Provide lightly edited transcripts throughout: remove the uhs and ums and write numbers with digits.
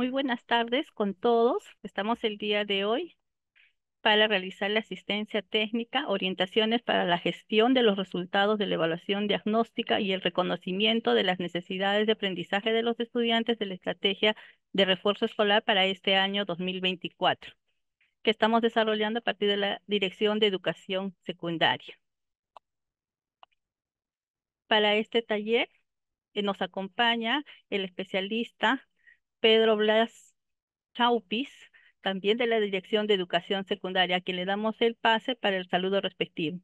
Muy buenas tardes con todos. Estamos el día de hoy para realizar la asistencia técnica, orientaciones para la gestión de los resultados de la evaluación diagnóstica y el reconocimiento de las necesidades de aprendizaje de los estudiantes de la estrategia de refuerzo escolar para este año 2024, que estamos desarrollando a partir de la Dirección de Educación Secundaria. Para este taller nos acompaña el especialista Pedro Blas Chaupis, también de la Dirección de Educación Secundaria, a quien le damos el pase para el saludo respectivo.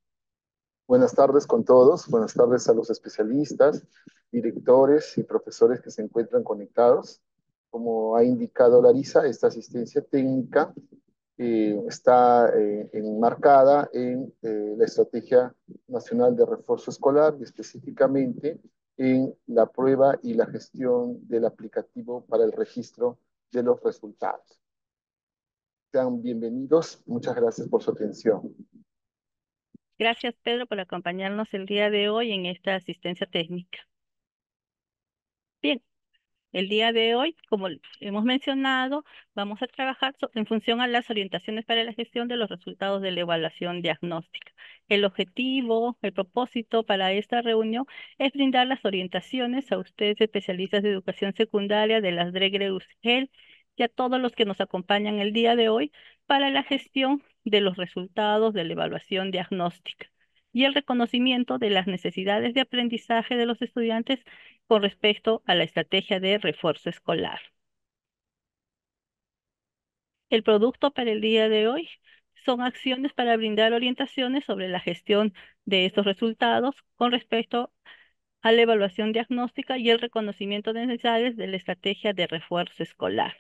Buenas tardes con todos, buenas tardes a los especialistas, directores y profesores que se encuentran conectados. Como ha indicado Larisa, esta asistencia técnica está enmarcada en la Estrategia Nacional de Refuerzo Escolar y específicamente en la prueba y la gestión del aplicativo para el registro de los resultados. Sean bienvenidos, muchas gracias por su atención. Gracias, Pedro, por acompañarnos el día de hoy en esta asistencia técnica. Bien, el día de hoy, como hemos mencionado, vamos a trabajar en función a las orientaciones para la gestión de los resultados de la evaluación diagnóstica. El objetivo, el propósito para esta reunión es brindar las orientaciones a ustedes, especialistas de educación secundaria de las DREGRE-USGEL, y a todos los que nos acompañan el día de hoy para la gestión de los resultados de la evaluación diagnóstica y el reconocimiento de las necesidades de aprendizaje de los estudiantes con respecto a la estrategia de refuerzo escolar. El producto para el día de hoy son acciones para brindar orientaciones sobre la gestión de estos resultados con respecto a la evaluación diagnóstica y el reconocimiento de necesidades de la estrategia de refuerzo escolar.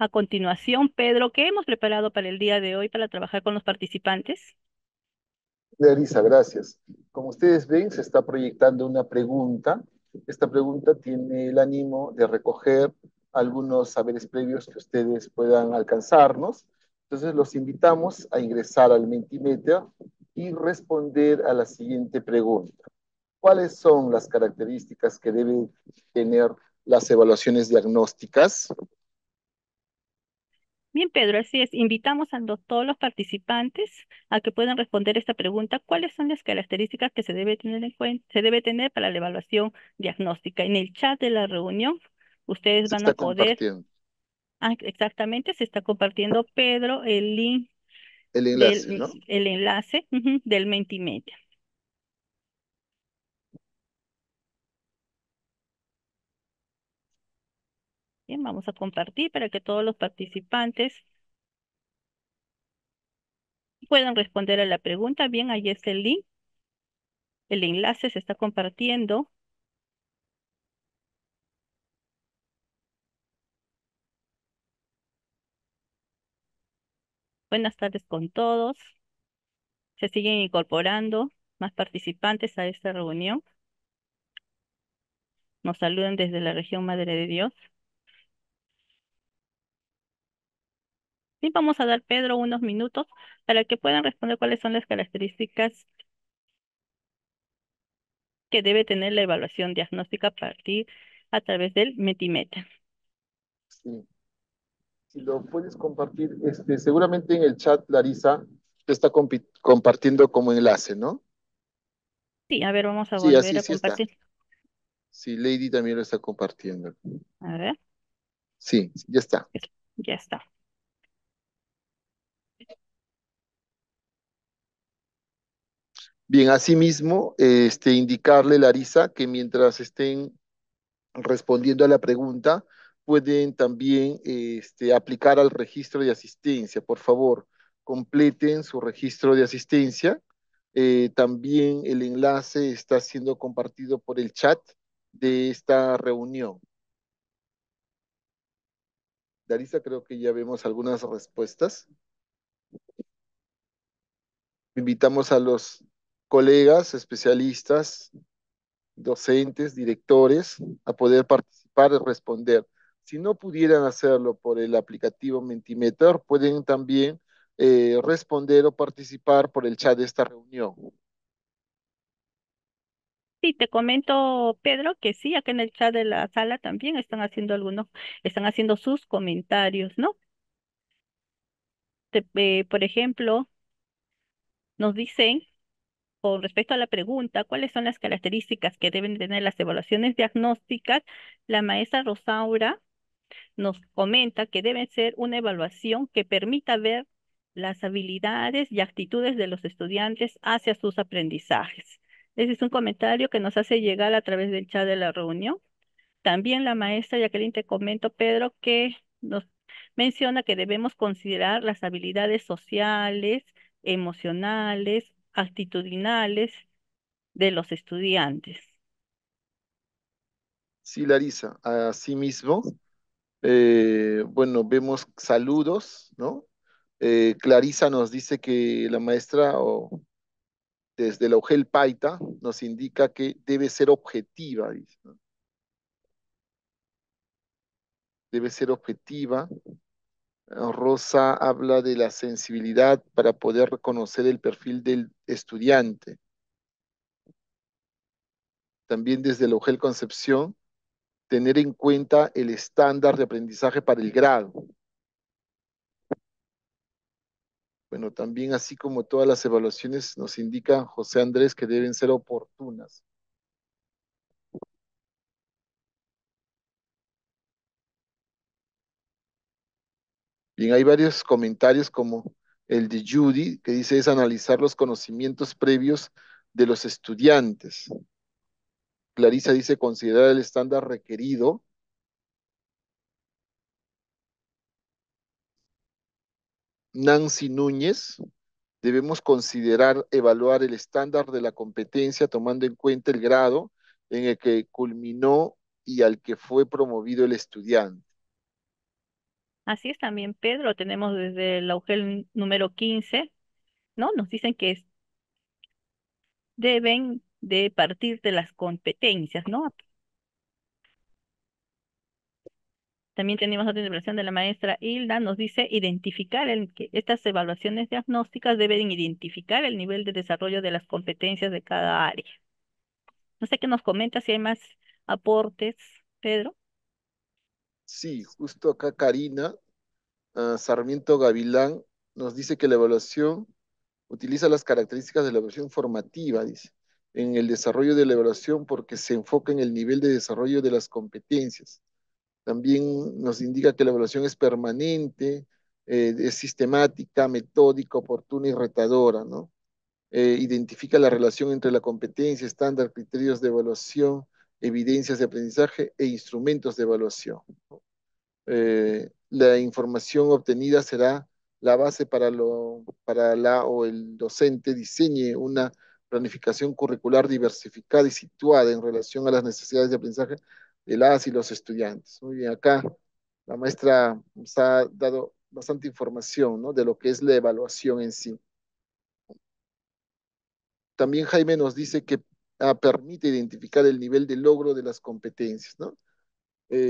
A continuación, Pedro, ¿qué hemos preparado para el día de hoy para trabajar con los participantes? Larisa, gracias. Como ustedes ven, se está proyectando una pregunta. Esta pregunta tiene el ánimo de recoger algunos saberes previos que ustedes puedan alcanzarnos. Entonces, los invitamos a ingresar al Mentimeter y responder a la siguiente pregunta. ¿Cuáles son las características que deben tener las evaluaciones diagnósticas? Bien, Pedro, así es. Invitamos a todos los participantes a que puedan responder esta pregunta. ¿Cuáles son las características que se debe tener en cuenta, se debe tener para la evaluación diagnóstica? En el chat de la reunión, ustedes Se van a está poder, compartiendo exactamente, se está compartiendo, Pedro, el link el enlace, del ¿no? el enlace del Mentimedia. Bien, vamos a compartir para que todos los participantes puedan responder a la pregunta. Bien, ahí está el link. El enlace se está compartiendo. Buenas tardes con todos. Se siguen incorporando más participantes a esta reunión. Nos saludan desde la región Madre de Dios. Y vamos a dar, Pedro, unos minutos para que puedan responder cuáles son las características que debe tener la evaluación diagnóstica a través del Mentimeter. Sí. Si lo puedes compartir, seguramente en el chat Larisa te está compartiendo como enlace, ¿no? Sí, a ver, vamos a Sí, volver así a sí está. compartir. Sí, Lady también lo está compartiendo. A ver, Sí, ya está. ya está. Bien, asimismo, indicarle, Larisa, que mientras estén respondiendo a la pregunta, pueden también aplicar al registro de asistencia. Por favor, completen su registro de asistencia. También el enlace está siendo compartido por el chat de esta reunión. Larisa, creo que ya vemos algunas respuestas. Invitamos a los colegas, especialistas, docentes, directores, a poder participar y responder. Si no pudieran hacerlo por el aplicativo Mentimeter, pueden también responder o participar por el chat de esta reunión. Sí, te comento, Pedro, que sí, acá en el chat de la sala también están haciendo sus comentarios, ¿no? Por ejemplo, nos dicen, con respecto a la pregunta, ¿cuáles son las características que deben tener las evaluaciones diagnósticas? La maestra Rosaura nos comenta que debe ser una evaluación que permita ver las habilidades y actitudes de los estudiantes hacia sus aprendizajes. Ese es un comentario que nos hace llegar a través del chat de la reunión. También la maestra Jacqueline te comento, Pedro, que nos menciona que debemos considerar las habilidades sociales, emocionales, actitudinales de los estudiantes. Sí, Larisa, asimismo, bueno, vemos saludos, ¿no? Clarisa nos dice que la maestra desde la UGEL Paita nos indica que debe ser objetiva, dice, ¿no? Debe ser objetiva. Rosa habla de la sensibilidad para poder reconocer el perfil del estudiante. También desde la UGEL Concepción, tener en cuenta el estándar de aprendizaje para el grado. Bueno, también así como todas las evaluaciones nos indica José Andrés que deben ser oportunas. Bien, hay varios comentarios como el de Judy, que dice es analizar los conocimientos previos de los estudiantes. Clarisa dice considerar el estándar requerido. Nancy Núñez, debemos considerar evaluar el estándar de la competencia tomando en cuenta el grado en el que culminó y al que fue promovido el estudiante. Así es también, Pedro, tenemos desde la UGEL número 15, ¿no? Nos dicen que deben de partir de las competencias, ¿no? También tenemos otra intervención de la maestra Hilda, nos dice que estas evaluaciones diagnósticas deben identificar el nivel de desarrollo de las competencias de cada área. No sé qué nos comenta si hay más aportes, Pedro. Sí, justo acá Karina Sarmiento Gavilán nos dice que la evaluación utiliza las características de la evaluación formativa, dice, en el desarrollo de la evaluación porque se enfoca en el nivel de desarrollo de las competencias. También nos indica que la evaluación es permanente, es sistemática, metódica, oportuna y retadora, ¿no? Identifica la relación entre la competencia, estándar, criterios de evaluación, evidencias de aprendizaje e instrumentos de evaluación. La información obtenida será la base para la o el docente diseñe una planificación curricular diversificada y situada en relación a las necesidades de aprendizaje de las y los estudiantes. Muy bien, acá la maestra nos ha dado bastante información, ¿no? De lo que es la evaluación en sí. También Jaime nos dice que permite identificar el nivel de logro de las competencias, ¿no?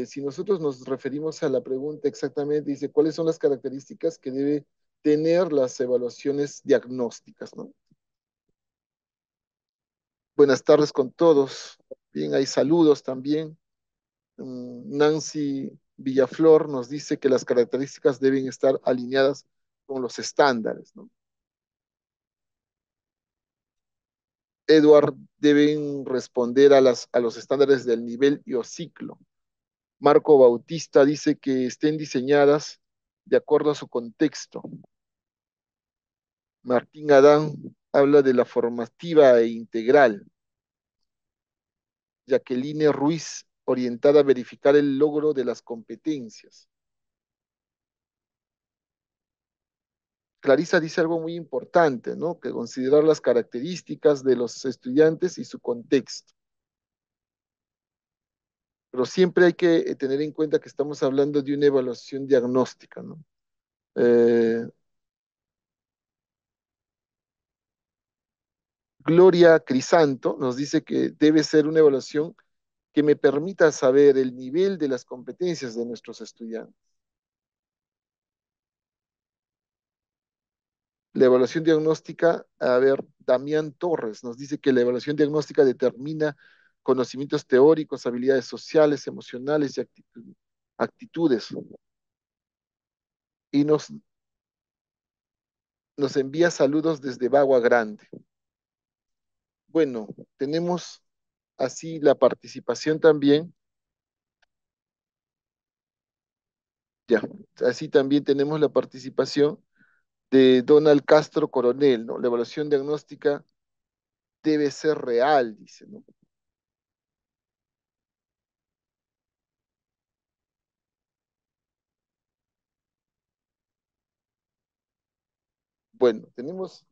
Si nosotros nos referimos a la pregunta exactamente, dice, ¿cuáles son las características que debe tener las evaluaciones diagnósticas, ¿no? Buenas tardes con todos. Bien, hay saludos también. Nancy Villaflor nos dice que las características deben estar alineadas con los estándares, ¿no? Edward deben responder a los estándares del nivel y o ciclo. Marco Bautista dice que estén diseñadas de acuerdo a su contexto. Martín Adán habla de la formativa e integral. Jacqueline Ruiz, orientada a verificar el logro de las competencias. Clarisa dice algo muy importante, ¿no? Que considerar las características de los estudiantes y su contexto. Pero siempre hay que tener en cuenta que estamos hablando de una evaluación diagnóstica, ¿no? Eh, Gloria Crisanto nos dice que debe ser una evaluación que me permita saber el nivel de las competencias de nuestros estudiantes. La evaluación diagnóstica, a ver, Damián Torres nos dice que la evaluación diagnóstica determina conocimientos teóricos, habilidades sociales, emocionales y actitudes. Y nos envía saludos desde Bagua Grande. Bueno, tenemos así la participación también, ya, así también tenemos la participación de Donald Castro Coronel, ¿no? La evaluación diagnóstica debe ser real, dice, ¿no? Bueno, tenemos,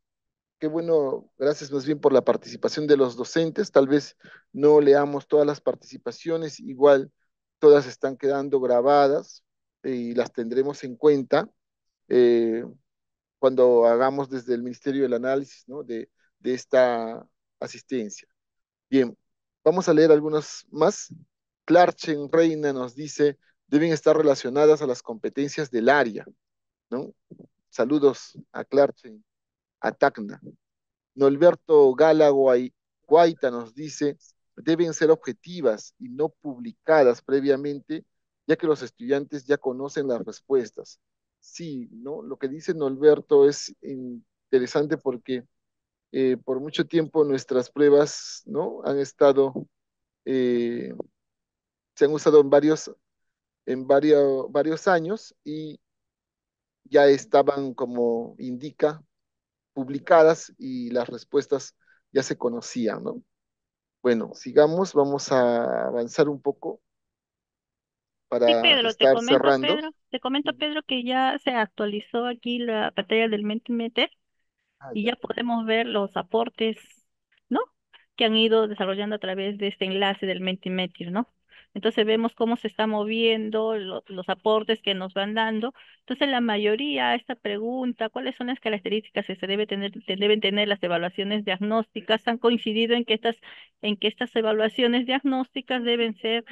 qué bueno, gracias más bien por la participación de los docentes, tal vez no leamos todas las participaciones, igual todas están quedando grabadas y las tendremos en cuenta eh, cuando hagamos desde el Ministerio del Análisis, ¿no? de esta asistencia. Bien, vamos a leer algunos más. Clarchen Reina nos dice, deben estar relacionadas a las competencias del área, ¿no? Saludos a Clarchen, a Tacna. Norberto Gala Guaita nos dice, deben ser objetivas y no publicadas previamente, ya que los estudiantes ya conocen las respuestas. Sí, ¿no? Lo que dice Norberto es interesante porque por mucho tiempo nuestras pruebas, ¿no? Han estado, eh, se han usado varios años y ya estaban, como indica, publicadas y las respuestas ya se conocían, ¿no? Bueno, sigamos, vamos a avanzar un poco Sí, para Pedro, estar cerrando. Te comento, Pedro, que ya se actualizó aquí la pantalla del Mentimeter Ah, y ya. ya podemos ver los aportes, ¿no? Que han ido desarrollando a través de este enlace del Mentimeter, ¿no? Entonces vemos cómo se está moviendo los aportes que nos van dando. Entonces la mayoría, esta pregunta, ¿cuáles son las características que deben tener las evaluaciones diagnósticas? Han coincidido en que estas evaluaciones diagnósticas deben ser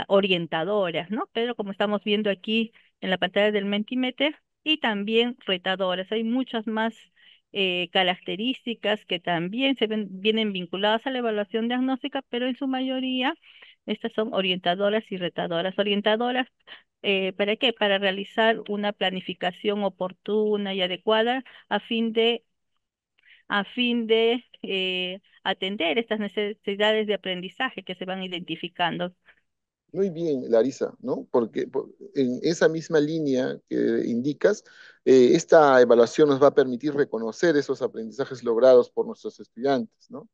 orientadoras, ¿no? Pero como estamos viendo aquí en la pantalla del Mentimeter, y también retadoras. Hay muchas más características que también vienen vinculadas a la evaluación diagnóstica, pero en su mayoría estas son orientadoras y retadoras. Orientadoras, ¿para qué? Para realizar una planificación oportuna y adecuada a fin de atender estas necesidades de aprendizaje que se van identificando. Muy bien, Larisa, ¿no? Porque en esa misma línea que indicas, esta evaluación nos va a permitir reconocer esos aprendizajes logrados por nuestros estudiantes, ¿no?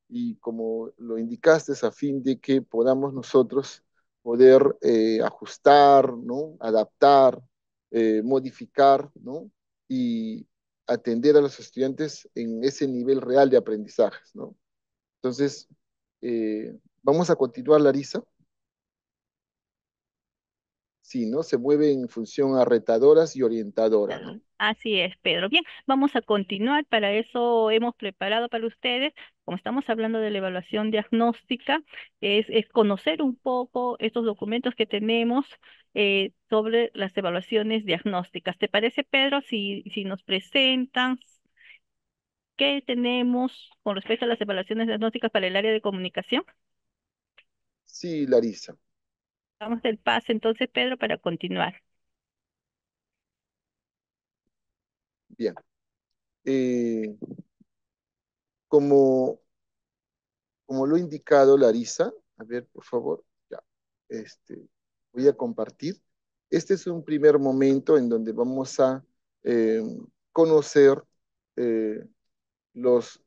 Y como lo indicaste, es a fin de que podamos nosotros poder ajustar, ¿no? Adaptar, modificar, ¿no? Y atender a los estudiantes en ese nivel real de aprendizajes, ¿no? Entonces, vamos a continuar, Larisa. Sí, ¿no? Se mueve en función a retadoras y orientadoras, ¿no? Así es, Pedro. Bien, vamos a continuar. Para eso hemos preparado para ustedes, como estamos hablando de la evaluación diagnóstica, es conocer un poco estos documentos que tenemos sobre las evaluaciones diagnósticas. ¿Te parece, Pedro, si nos presentan qué tenemos con respecto a las evaluaciones diagnósticas para el área de comunicación? Sí, Larisa. Vamos del pase entonces, Pedro, para continuar. Bien. Eh, como, como lo ha indicado Larisa, a ver, por favor, ya, voy a compartir. Este es un primer momento en donde vamos a eh, conocer eh, los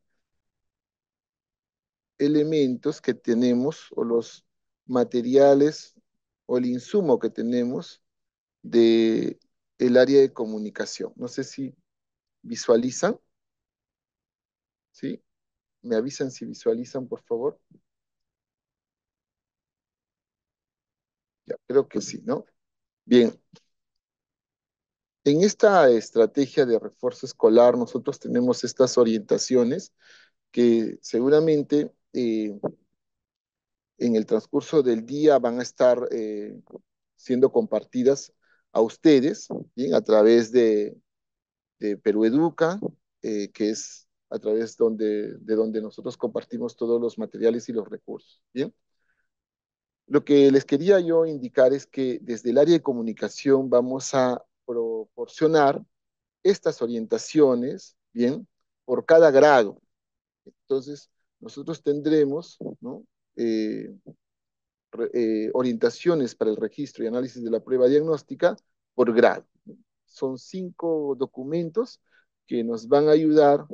elementos que tenemos o los materiales o el insumo que tenemos de el área de comunicación. No sé si visualizan, ¿sí? Me avisan si visualizan, por favor. Ya, creo que sí, ¿no? Bien, en esta estrategia de refuerzo escolar, nosotros tenemos estas orientaciones que seguramente en el transcurso del día van a estar siendo compartidas a ustedes, ¿bien? A través de Perú Educa, que es a través de donde nosotros compartimos todos los materiales y los recursos. Bien, lo que les quería yo indicar es que desde el área de comunicación vamos a proporcionar estas orientaciones, bien, por cada grado. Entonces, nosotros tendremos, ¿no? eh, orientaciones para el registro y análisis de la prueba diagnóstica por grado. Son 5 documentos que nos van a ayudar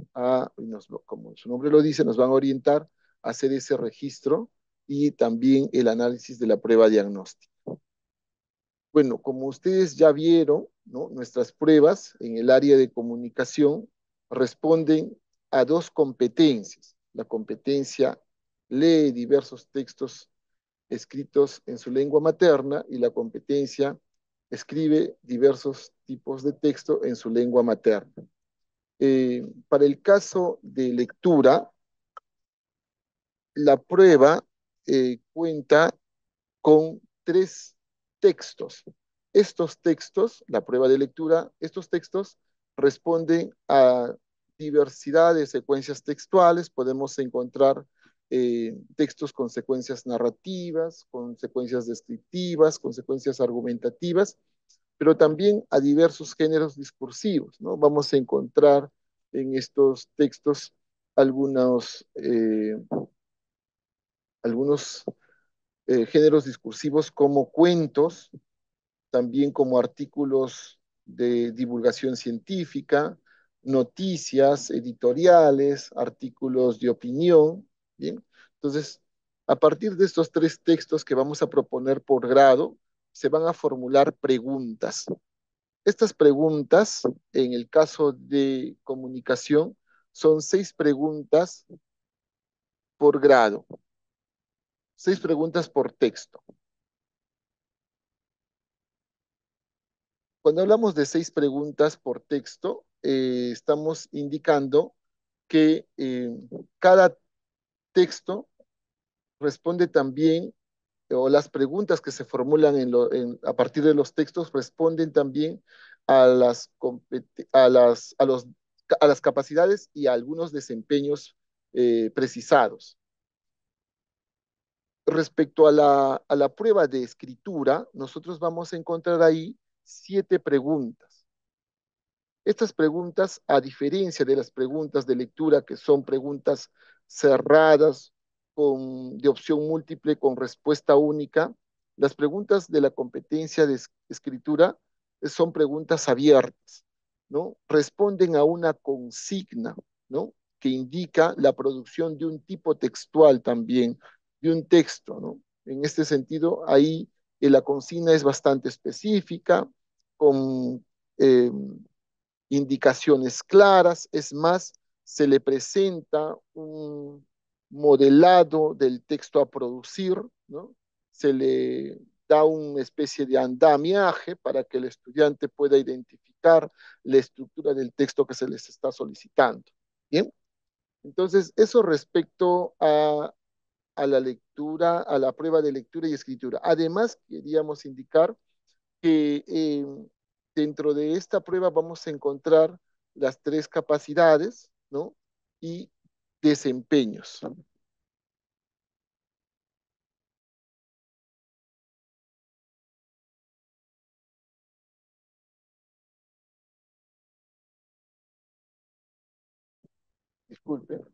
como su nombre lo dice, nos van a orientar a hacer ese registro y también el análisis de la prueba diagnóstica. Bueno, como ustedes ya vieron, ¿no? Nuestras pruebas en el área de comunicación responden a dos competencias. La competencia lee diversos textos escritos en su lengua materna y la competencia escribe diversos tipos de texto en su lengua materna. Para el caso de lectura, la prueba cuenta con 3 textos. Estos textos, la prueba de lectura, estos textos responden a diversidad de secuencias textuales. Podemos encontrar textos con secuencias narrativas, con secuencias descriptivas, con secuencias argumentativas, pero también a diversos géneros discursivos, ¿no? Vamos a encontrar en estos textos algunos, algunos géneros discursivos como cuentos, también como artículos de divulgación científica, noticias, editoriales, artículos de opinión, ¿bien? Entonces, a partir de estos 3 textos que vamos a proponer por grado, se van a formular preguntas. Estas preguntas, en el caso de comunicación, son 6 preguntas por grado, 6 preguntas por texto. Cuando hablamos de 6 preguntas por texto, estamos indicando que cada texto responde también, o las preguntas que se formulan a partir de los textos responden también a a las capacidades y a algunos desempeños precisados. Respecto a a la prueba de escritura, nosotros vamos a encontrar ahí 7 preguntas. Estas preguntas, a diferencia de las preguntas de lectura, que son preguntas cerradas, de opción múltiple, con respuesta única, las preguntas de la competencia de escritura son preguntas abiertas, ¿no? Responden a una consigna, ¿no? Que indica la producción de un tipo textual también, de un texto, ¿no? En este sentido, ahí la consigna es bastante específica, con indicaciones claras, es más, se le presenta un modelado del texto a producir, ¿no? Se le da una especie de andamiaje para que el estudiante pueda identificar la estructura del texto que se les está solicitando. ¿Bien? Entonces, eso respecto a la lectura, a la prueba de lectura y escritura. Además, queríamos indicar que dentro de esta prueba vamos a encontrar las 3 capacidades, ¿no? Y desempeños. Disculpe.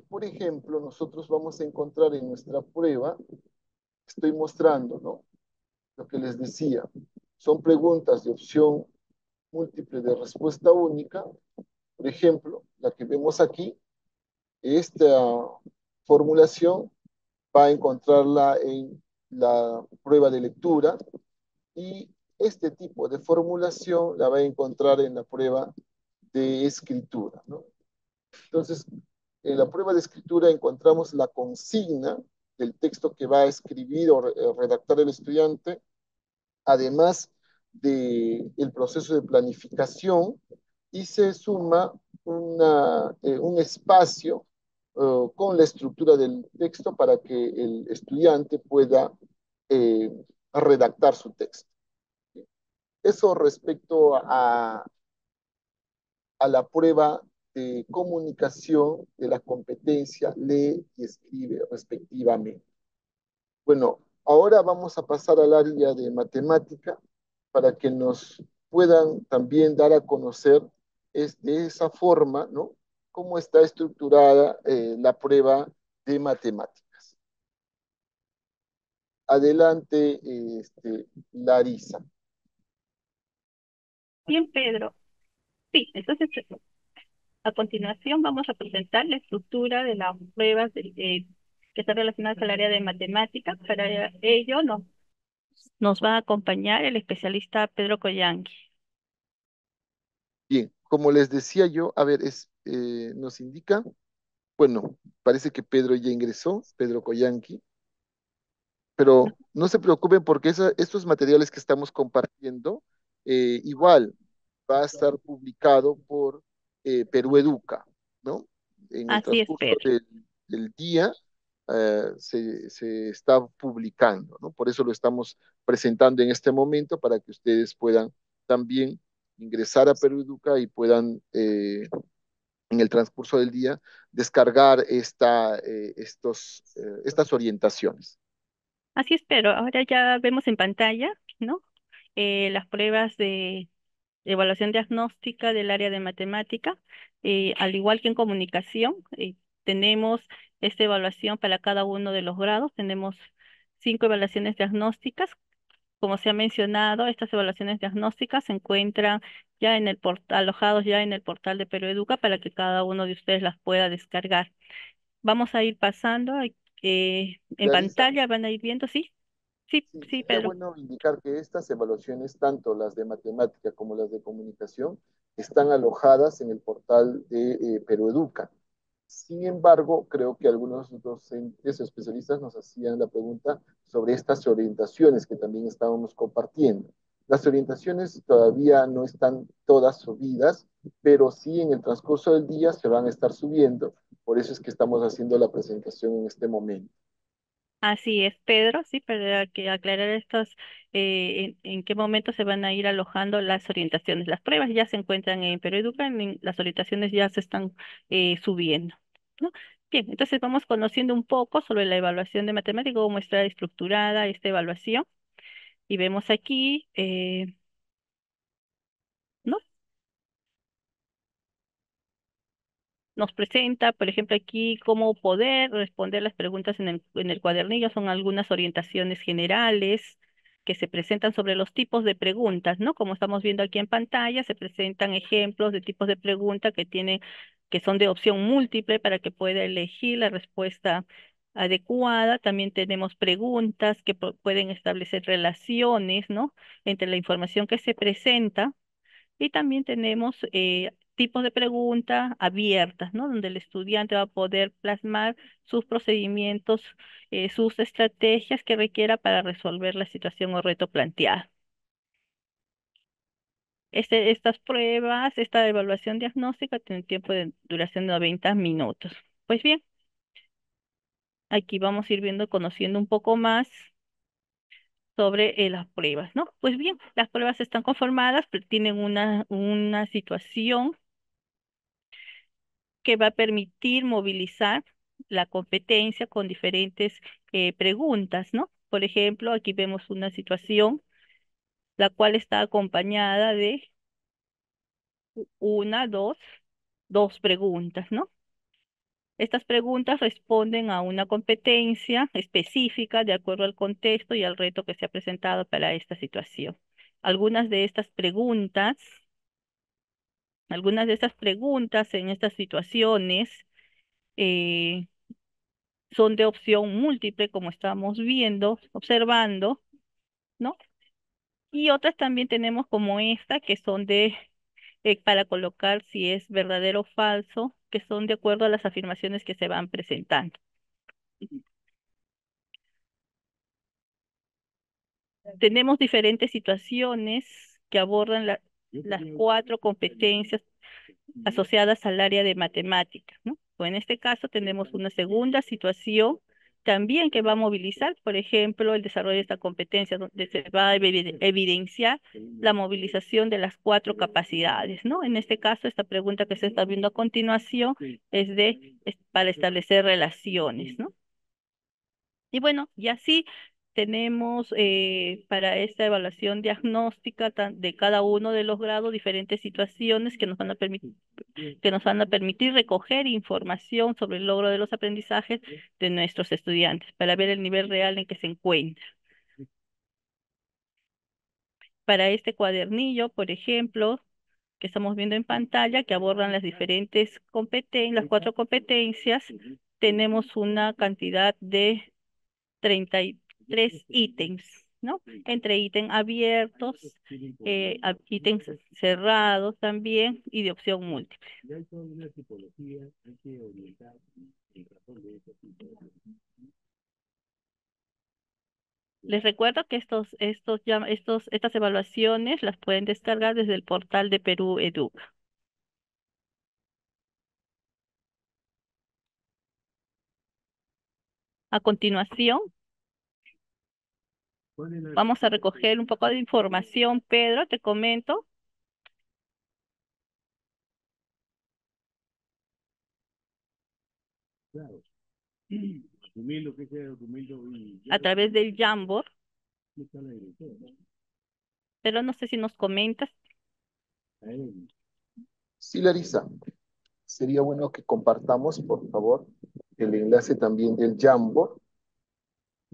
Por ejemplo, nosotros vamos a encontrar en nuestra prueba, estoy mostrando, ¿no? Lo que les decía, son preguntas de opción múltiple de respuesta única. Por ejemplo, la que vemos aquí, esta formulación va a encontrarla en la prueba de lectura, y este tipo de formulación la va a encontrar en la prueba de escritura, ¿no? Entonces, en la prueba de escritura encontramos la consigna del texto que va a escribir o redactar el estudiante, además del proceso de planificación, y se suma un espacio con la estructura del texto para que el estudiante pueda eh, redactar su texto. Eso respecto a la prueba de comunicación de la competencia lee y escribe respectivamente. Bueno, ahora vamos a pasar al área de matemática para que nos puedan también dar a conocer de esa forma, ¿no? Cómo está estructurada la prueba de matemáticas. Adelante, Larisa. Bien, Pedro. Sí, entonces a continuación vamos a presentar la estructura de las pruebas que están relacionadas al área de matemáticas. Para ello nos va a acompañar el especialista Pedro Coyangui. Bien, como les decía yo, a ver, nos indica, bueno, parece que Pedro ya ingresó, Pedro Coyanqui, pero no se preocupen porque estos materiales que estamos compartiendo, igual va a estar publicado por Perú Educa, ¿no? En el Así es, transcurso Pedro. del día se está publicando, ¿no? Por eso lo estamos presentando en este momento para que ustedes puedan también ingresar a Perú Educa y puedan en el transcurso del día descargar estas orientaciones. Así es, Pedro. Ahora ya vemos en pantalla, ¿no? Las pruebas de evaluación diagnóstica del área de matemática. Al igual que en comunicación, tenemos esta evaluación para cada uno de los grados. Tenemos 5 evaluaciones diagnósticas. Como se ha mencionado, estas evaluaciones diagnósticas se encuentran ya en el portal, alojados ya en el portal de Peroeduca para que cada uno de ustedes las pueda descargar. Vamos a ir pasando, en Larisa, pantalla van a ir viendo, ¿sí? Sí, sí, sí, sería Pedro. bueno indicar que estas evaluaciones, tanto las de matemática como las de comunicación, están alojadas en el portal de Peroeduca. Sin embargo, creo que algunos docentes o especialistas nos hacían la pregunta sobre estas orientaciones que también estábamos compartiendo. Las orientaciones todavía no están todas subidas, pero sí en el transcurso del día se van a estar subiendo. Por eso es que estamos haciendo la presentación en este momento. Así es, Pedro, sí, para que aclarar estos, en qué momento se van a ir alojando las orientaciones. Las pruebas ya se encuentran en Peroeduca, las orientaciones ya se están subiendo, ¿no? Bien, entonces vamos conociendo un poco sobre la evaluación de matemáticas, cómo está estructurada esta evaluación. Y vemos aquí, ¿no? Nos presenta, por ejemplo, aquí cómo poder responder las preguntas en el cuadernillo. Son algunas orientaciones generales que se presentan sobre los tipos de preguntas, ¿no? Como estamos viendo aquí en pantalla, se presentan ejemplos de tipos de preguntas que son de opción múltiple para que pueda elegir la respuesta adecuada. También tenemos preguntas que pueden establecer relaciones, ¿no? Entre la información que se presenta, y también tenemos tipos de preguntas abiertas, ¿no? Donde el estudiante va a poder plasmar sus procedimientos, sus estrategias que requiera para resolver la situación o reto planteado. Estas pruebas, esta evaluación diagnóstica tiene un tiempo de duración de 90 minutos. Pues bien, aquí vamos a ir viendo, conociendo un poco más sobre las pruebas, ¿no? Pues bien, las pruebas están conformadas, pero tienen una situación que va a permitir movilizar la competencia con diferentes preguntas, ¿no? Por ejemplo, aquí vemos una situación la cual está acompañada de una, dos preguntas, ¿no? Estas preguntas responden a una competencia específica de acuerdo al contexto y al reto que se ha presentado para esta situación. Algunas de estas preguntas, algunas de estas preguntas en estas situaciones eh, son de opción múltiple, como estamos viendo, observando, ¿no? Y otras también tenemos como esta, que son para colocar si es verdadero o falso, que son de acuerdo a las afirmaciones que se van presentando. Tenemos diferentes situaciones que abordan las 4 competencias asociadas al área de matemáticas, ¿no? O en este caso tenemos una segunda situación también que va a movilizar, por ejemplo, el desarrollo de esta competencia, donde se va a evidenciar la movilización de las cuatro capacidades, ¿no? En este caso, esta pregunta que se está viendo a continuación es para establecer relaciones, ¿no? Y bueno, y así tenemos para esta evaluación diagnóstica de cada uno de los grados diferentes situaciones que nos van a permitir recoger información sobre el logro de los aprendizajes de nuestros estudiantes para ver el nivel real en que se encuentran. Para este cuadernillo, por ejemplo, que estamos viendo en pantalla, que abordan las diferentes competencias, las cuatro competencias, tenemos una cantidad de 33 ítems, ¿no? Entre ítems abiertos, ítems cerrados también y de opción múltiple. Les recuerdo que estas evaluaciones las pueden descargar desde el portal de Perú Educa. A continuación, vamos a recoger un poco de información. Pedro, te comento. A través del Jamboard, pero no sé si nos comentas. Sí, Larisa, sería bueno que compartamos, por favor, el enlace también del Jamboard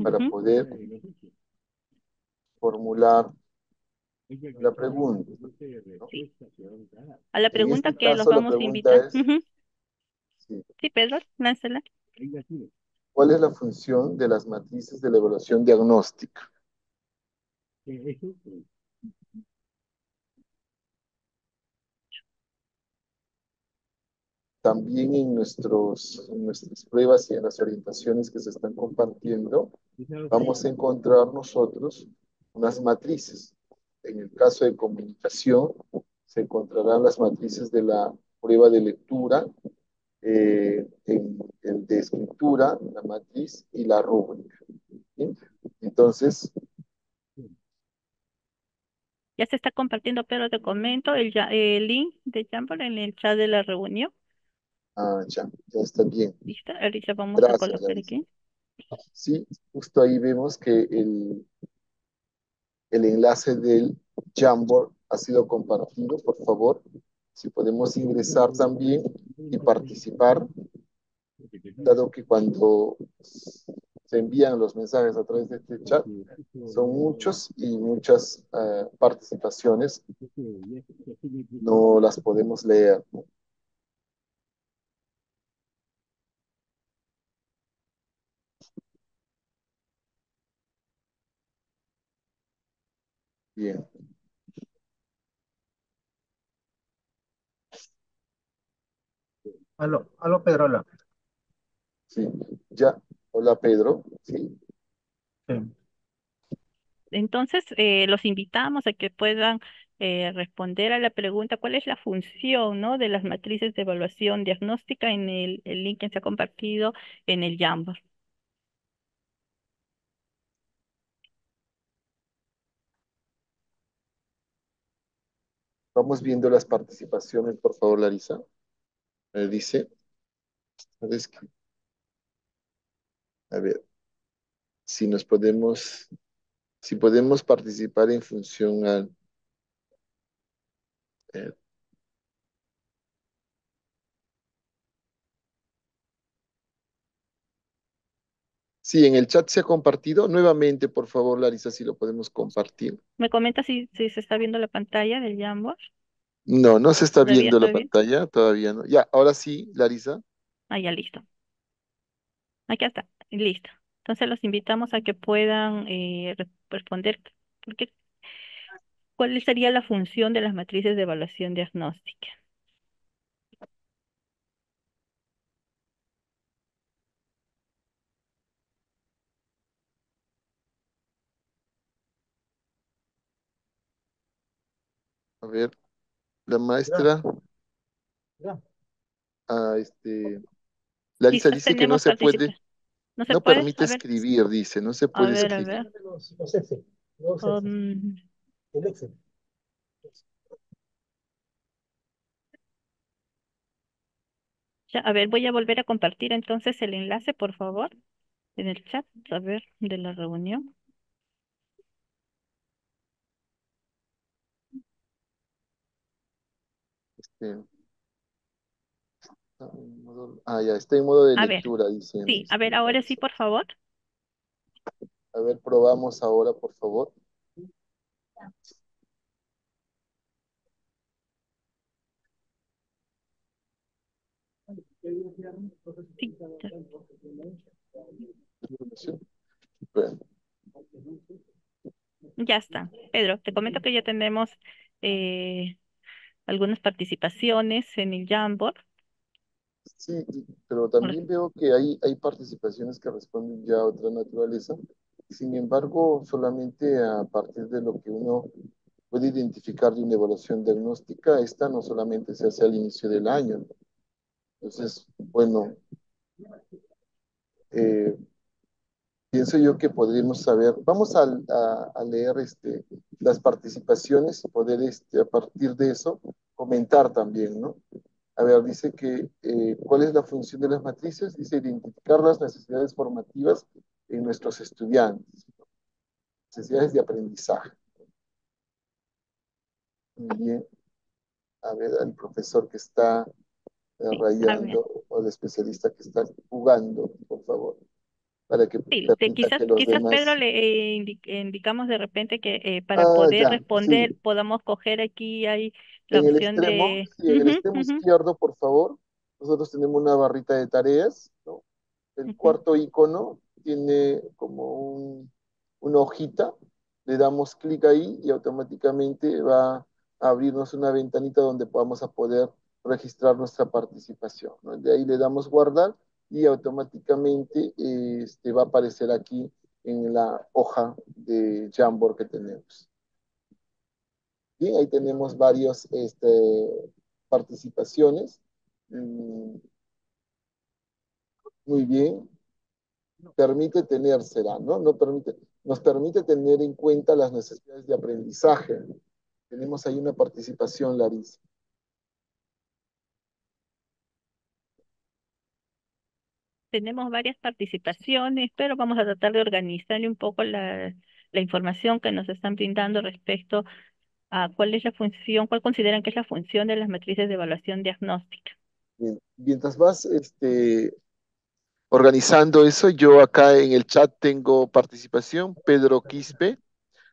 para Ujú. poder formular la pregunta, ¿no? Sí. A la En pregunta este que los caso, la vamos a pregunta invitar. es, Ujú. sí, Sí, Pedro, lánzala. ¿cuál es la función de las matrices de la evaluación diagnóstica? También en nuestras pruebas y en las orientaciones que se están compartiendo, vamos a encontrar nosotros unas matrices. En el caso de comunicación, se encontrarán las matrices de la prueba de lectura, en el de escritura, la matriz y la rúbrica. ¿Sí? Entonces, Ya se está compartiendo, pero te comento el link de Jamboard en el chat de la reunión. ya está bien. ¿Listo? Ahorita vamos a Gracias, colocar Larissa. aquí. Sí, justo ahí vemos que el enlace del Jamboard ha sido compartido. Por favor, si podemos ingresar también y participar, dado que cuando se envían los mensajes a través de este chat, son muchos y muchas participaciones, no las podemos leer. Bien, Aló, Pedrola. sí, ya. Hola, Pedro. Sí, Sí. Entonces, los invitamos a que puedan responder a la pregunta, ¿cuál es la función, ¿no? de las matrices de evaluación diagnóstica en el link que se ha compartido en el Jamboard? vamos viendo las participaciones, por favor, Larisa. Dice, ¿sabes qué? A ver, si nos podemos, si podemos participar en función al... eh, sí, en el chat se ha compartido. Nuevamente, por favor, Larisa, si lo podemos compartir. ¿Me comenta si se está viendo la pantalla del Jamboard? No, no se está ¿Todavía viendo la está bien? pantalla, todavía no. Ya, ahora sí, Larisa. Ah, ya listo. Aquí está, listo. Entonces los invitamos a que puedan responder porque, cuál sería la función de las matrices de evaluación diagnóstica. A ver, la Ya, maestra, ya. ah, Sí, Larisa dice que no tenemos se puede. participación. ¿No se No puede? permite escribir, dice, no se A puede ver, a escribir. ver. Los Excel, los Excel, Um, el Excel. ya, a ver, voy a volver a compartir entonces el enlace, por favor, en el chat, a ver, de la reunión. Este, ya, está en modo de A ver, lectura, dice. sí, a ver, ahora sí, por favor. A ver, probamos ahora, por favor. Sí, ya, Bueno, ya está. Pedro, te comento que ya tenemos eh, algunas participaciones en el Jamboard. sí, pero también veo que hay participaciones que responden ya a otra naturaleza. Sin embargo, solamente a partir de lo que uno puede identificar de una evaluación diagnóstica, esta no solamente se hace al inicio del año. Entonces, bueno, eh, pienso yo que podríamos saber, vamos a leer las participaciones y poder a partir de eso comentar también, ¿no? A ver, dice que ¿cuál es la función de las matrices? Dice identificar las necesidades formativas en nuestros estudiantes, necesidades de aprendizaje. Muy bien. A ver, al profesor que está Sí, a ver. rayando o el especialista que está jugando, por favor, para que Sí, permita quizás, que los quizás Pedro demás... le indicamos de repente que para Ah, poder ya, responder sí. podamos coger aquí hay la En el opción extremo, de... sí, en el Ujú, extremo ujú, izquierdo, por favor, nosotros tenemos una barrita de tareas, ¿no? El ujú. cuarto icono tiene como una hojita, le damos clic ahí y automáticamente va a abrirnos una ventanita donde podamos a poder registrar nuestra participación, ¿no? De ahí le damos guardar y automáticamente va a aparecer aquí en la hoja de Jamboard que tenemos. Bien, ahí tenemos varias participaciones. Mm, Muy bien. Permite tener, será, ¿no? No permite, nos permite tener en cuenta las necesidades de aprendizaje. Tenemos ahí una participación, Larissa. Tenemos varias participaciones, pero vamos a tratar de organizarle un poco la información que nos están brindando respecto a cuál es la función, cuál consideran que es la función de las matrices de evaluación diagnóstica. Bien. Mientras vas organizando eso, yo acá en el chat tengo participación. Pedro Quispe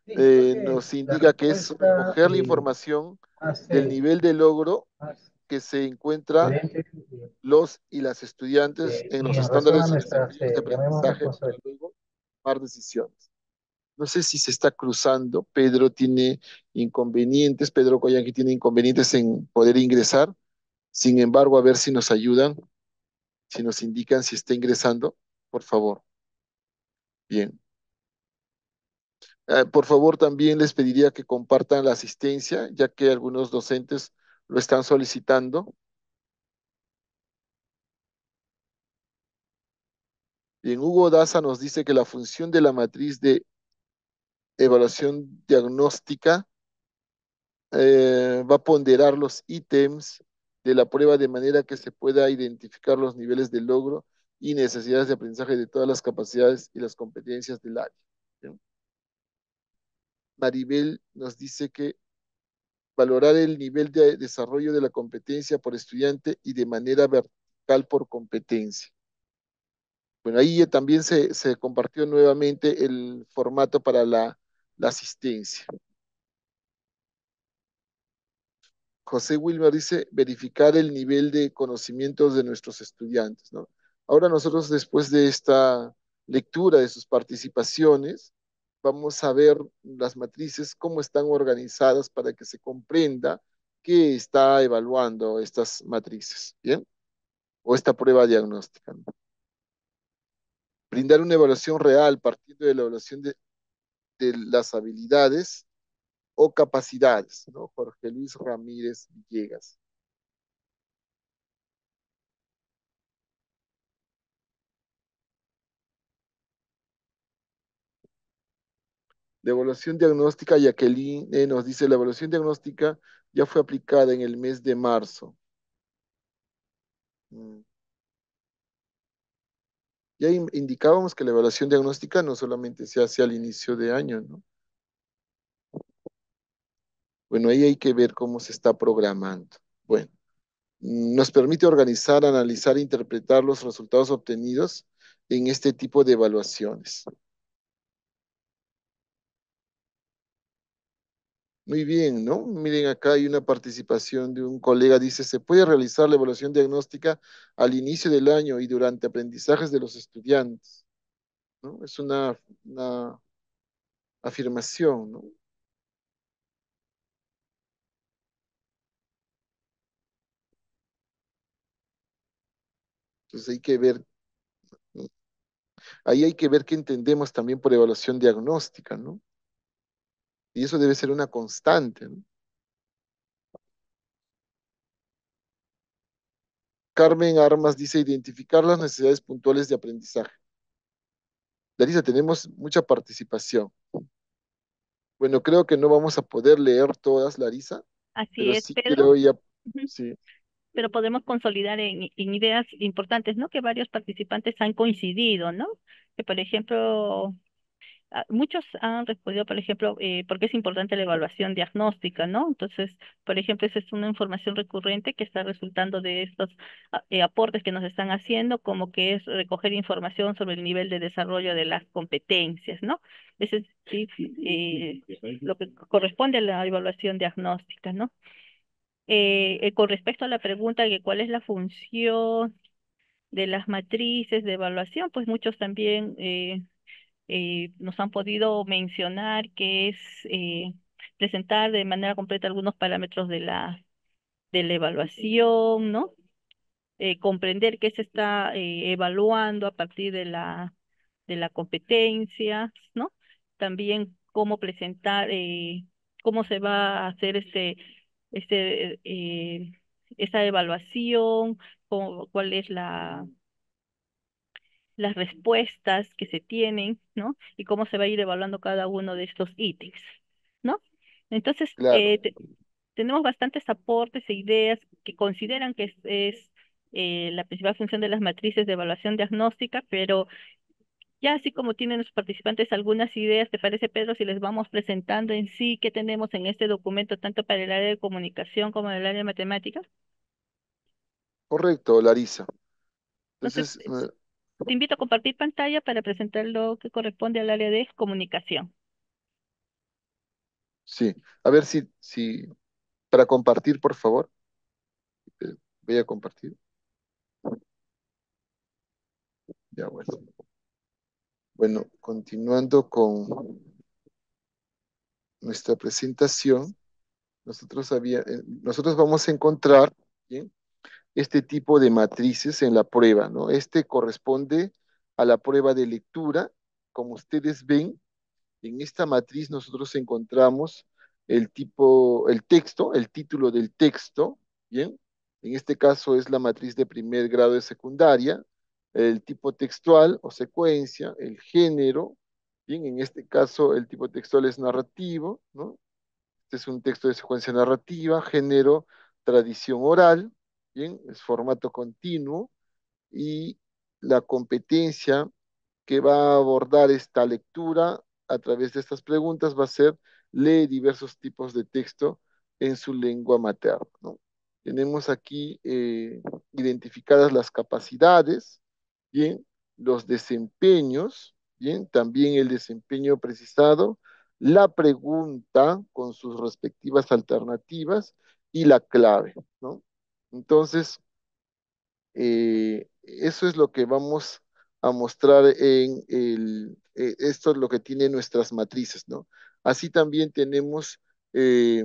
Sí, creo que nos la indica que es respuesta recoger la información más, del nivel de logro más que se encuentra evidente los y las estudiantes en y los en relación a estándares y nuestras, desempeños de llamemos aprendizaje para responsabilidades. luego tomar decisiones. No sé si se está cruzando. Pedro tiene inconvenientes, Pedro Coyanqui tiene inconvenientes en poder ingresar. Sin embargo, a ver si nos ayudan, si nos indican si está ingresando, por favor. Bien. Por favor, también les pediría que compartan la asistencia, ya que algunos docentes lo están solicitando. Bien, Hugo Daza nos dice que la función de la matriz de evaluación diagnóstica va a ponderar los ítems de la prueba de manera que se pueda identificar los niveles de logro y necesidades de aprendizaje de todas las capacidades y las competencias del área. ¿Bien? Maribel nos dice que valorar el nivel de desarrollo de la competencia por estudiante y de manera vertical por competencia. Bueno, ahí también se compartió nuevamente el formato para la asistencia. José Wilmer dice verificar el nivel de conocimientos de nuestros estudiantes, ¿no? Ahora nosotros, después de esta lectura de sus participaciones, vamos a ver las matrices, cómo están organizadas para que se comprenda qué está evaluando estas matrices, ¿bien? O esta prueba diagnóstica, ¿no? Brindar una evaluación real partiendo de la evaluación de las habilidades o capacidades, ¿no? Jorge Luis Ramírez Villegas. La evaluación diagnóstica, Jacqueline nos dice, la evaluación diagnóstica ya fue aplicada en el mes de marzo. Mm. Ya indicábamos que la evaluación diagnóstica no solamente se hace al inicio de año, ¿no? Bueno, ahí hay que ver cómo se está programando. Bueno, nos permite organizar, analizar e interpretar los resultados obtenidos en este tipo de evaluaciones. Muy bien, ¿no? Miren, acá hay una participación de un colega, dice, se puede realizar la evaluación diagnóstica al inicio del año y durante aprendizajes de los estudiantes, ¿no? Es una afirmación, ¿no? Entonces hay que ver, ¿no? Ahí hay que ver qué entendemos también por evaluación diagnóstica, ¿no? Y eso debe ser una constante, ¿no? Carmen Armas dice identificar las necesidades puntuales de aprendizaje. Larisa, tenemos mucha participación. Bueno, creo que no vamos a poder leer todas, Larisa, Así pero es, sí Pedro. creo ya, Ujú. sí, Pero podemos consolidar en ideas importantes, ¿no? Que varios participantes han coincidido, ¿no? Que, por ejemplo, muchos han respondido, por ejemplo, por qué es importante la evaluación diagnóstica, ¿no? Entonces, por ejemplo, esa es una información recurrente que está resultando de estos aportes que nos están haciendo, como que es recoger información sobre el nivel de desarrollo de las competencias, ¿no? Ese es sí, lo que corresponde a la evaluación diagnóstica, ¿no? Con respecto a la pregunta de cuál es la función de las matrices de evaluación, pues muchos también nos han podido mencionar que es presentar de manera completa algunos parámetros de la evaluación, ¿no? Comprender qué se está evaluando a partir de la competencia, ¿no? También cómo presentar, cómo se va a hacer esa evaluación, cuál es las respuestas que se tienen, ¿no? Y cómo se va a ir evaluando cada uno de estos ítems, ¿no? Entonces, claro, tenemos bastantes aportes e ideas que consideran que es la principal función de las matrices de evaluación diagnóstica, pero ya así como tienen los participantes algunas ideas, ¿te parece, Pedro, si les vamos presentando en sí qué tenemos en este documento, tanto para el área de comunicación como en el área de matemáticas? correcto, Larisa. Entonces, Entonces, te invito a compartir pantalla para presentar lo que corresponde al área de comunicación. sí, a ver para compartir, por favor, voy a compartir. Ya, bueno. Bueno, continuando con nuestra presentación, nosotros vamos a encontrar, ¿bien?, este tipo de matrices en la prueba, ¿no? Este corresponde a la prueba de lectura. Como ustedes ven, en esta matriz nosotros encontramos el texto, el título del texto, ¿bien? En este caso es la matriz de primer grado de secundaria, el tipo textual o secuencia, el género, ¿bien? En este caso el tipo textual es narrativo, ¿no? Este es un texto de secuencia narrativa, género, tradición oral, ¿bien? Es formato continuo y la competencia que va a abordar esta lectura a través de estas preguntas va a ser lee diversos tipos de texto en su lengua materna, ¿no? Tenemos aquí identificadas las capacidades, bien, los desempeños, bien, también el desempeño precisado, la pregunta con sus respectivas alternativas y la clave, ¿no? Entonces, eso es lo que vamos a mostrar esto es lo que tiene nuestras matrices, ¿no? Así también tenemos eh,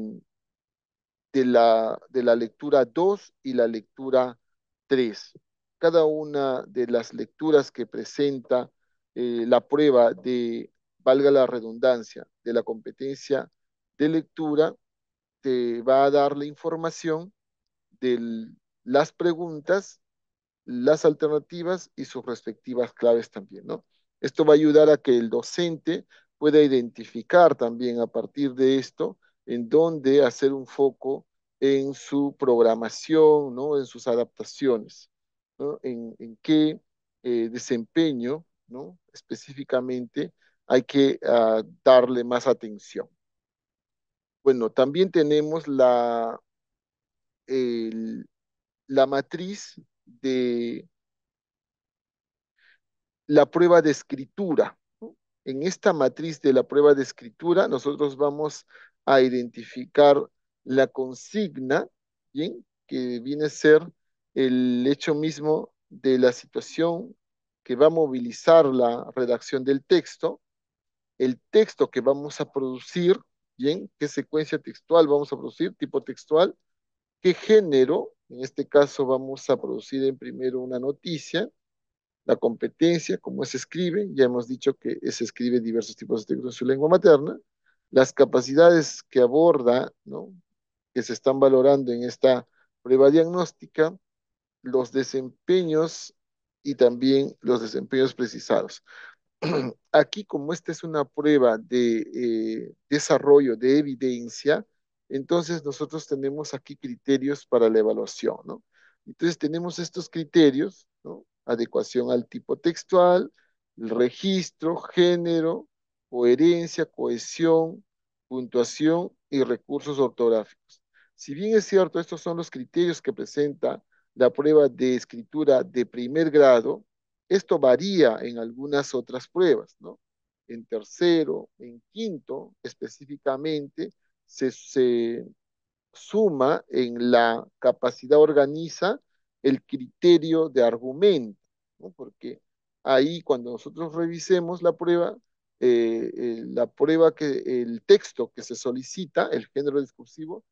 de la lectura 2 y la lectura 3. Cada una de las lecturas que presenta la prueba de, valga la redundancia, de la competencia de lectura, te va a dar la información de las preguntas, las alternativas y sus respectivas claves también, ¿no? Esto va a ayudar a que el docente pueda identificar también a partir de esto en dónde hacer un foco en su programación, ¿no? En sus adaptaciones, ¿no? En qué desempeño, ¿no? Específicamente hay que darle más atención. Bueno, también tenemos el- la matriz de la prueba de escritura, ¿no? En esta matriz de la prueba de escritura, nosotros vamos a identificar la consigna, ¿bien? Que viene a ser el hecho mismo de la situación que va a movilizar la redacción del texto, el texto que vamos a producir, ¿bien? ¿Qué secuencia textual vamos a producir? Tipo textual. ¿Qué género? En este caso vamos a producir en primero una noticia, la competencia, cómo se escribe, ya hemos dicho que se escribe diversos tipos de textos en su lengua materna, las capacidades que aborda, ¿no? Que se están valorando en esta prueba diagnóstica, los desempeños y también los desempeños precisados. Aquí, como esta es una prueba de desarrollo de evidencia, entonces nosotros tenemos aquí criterios para la evaluación, ¿no? Entonces tenemos estos criterios, ¿no? Adecuación al tipo textual, el registro, género, coherencia, cohesión, puntuación y recursos ortográficos. Si bien es cierto, estos son los criterios que presenta la prueba de escritura de primer grado, esto varía en algunas otras pruebas, ¿no? En tercero, en quinto, específicamente, se suma en la capacidad organiza el criterio de argumento, ¿no? Porque ahí cuando nosotros revisemos la prueba que el texto que se solicita, el género discursivo,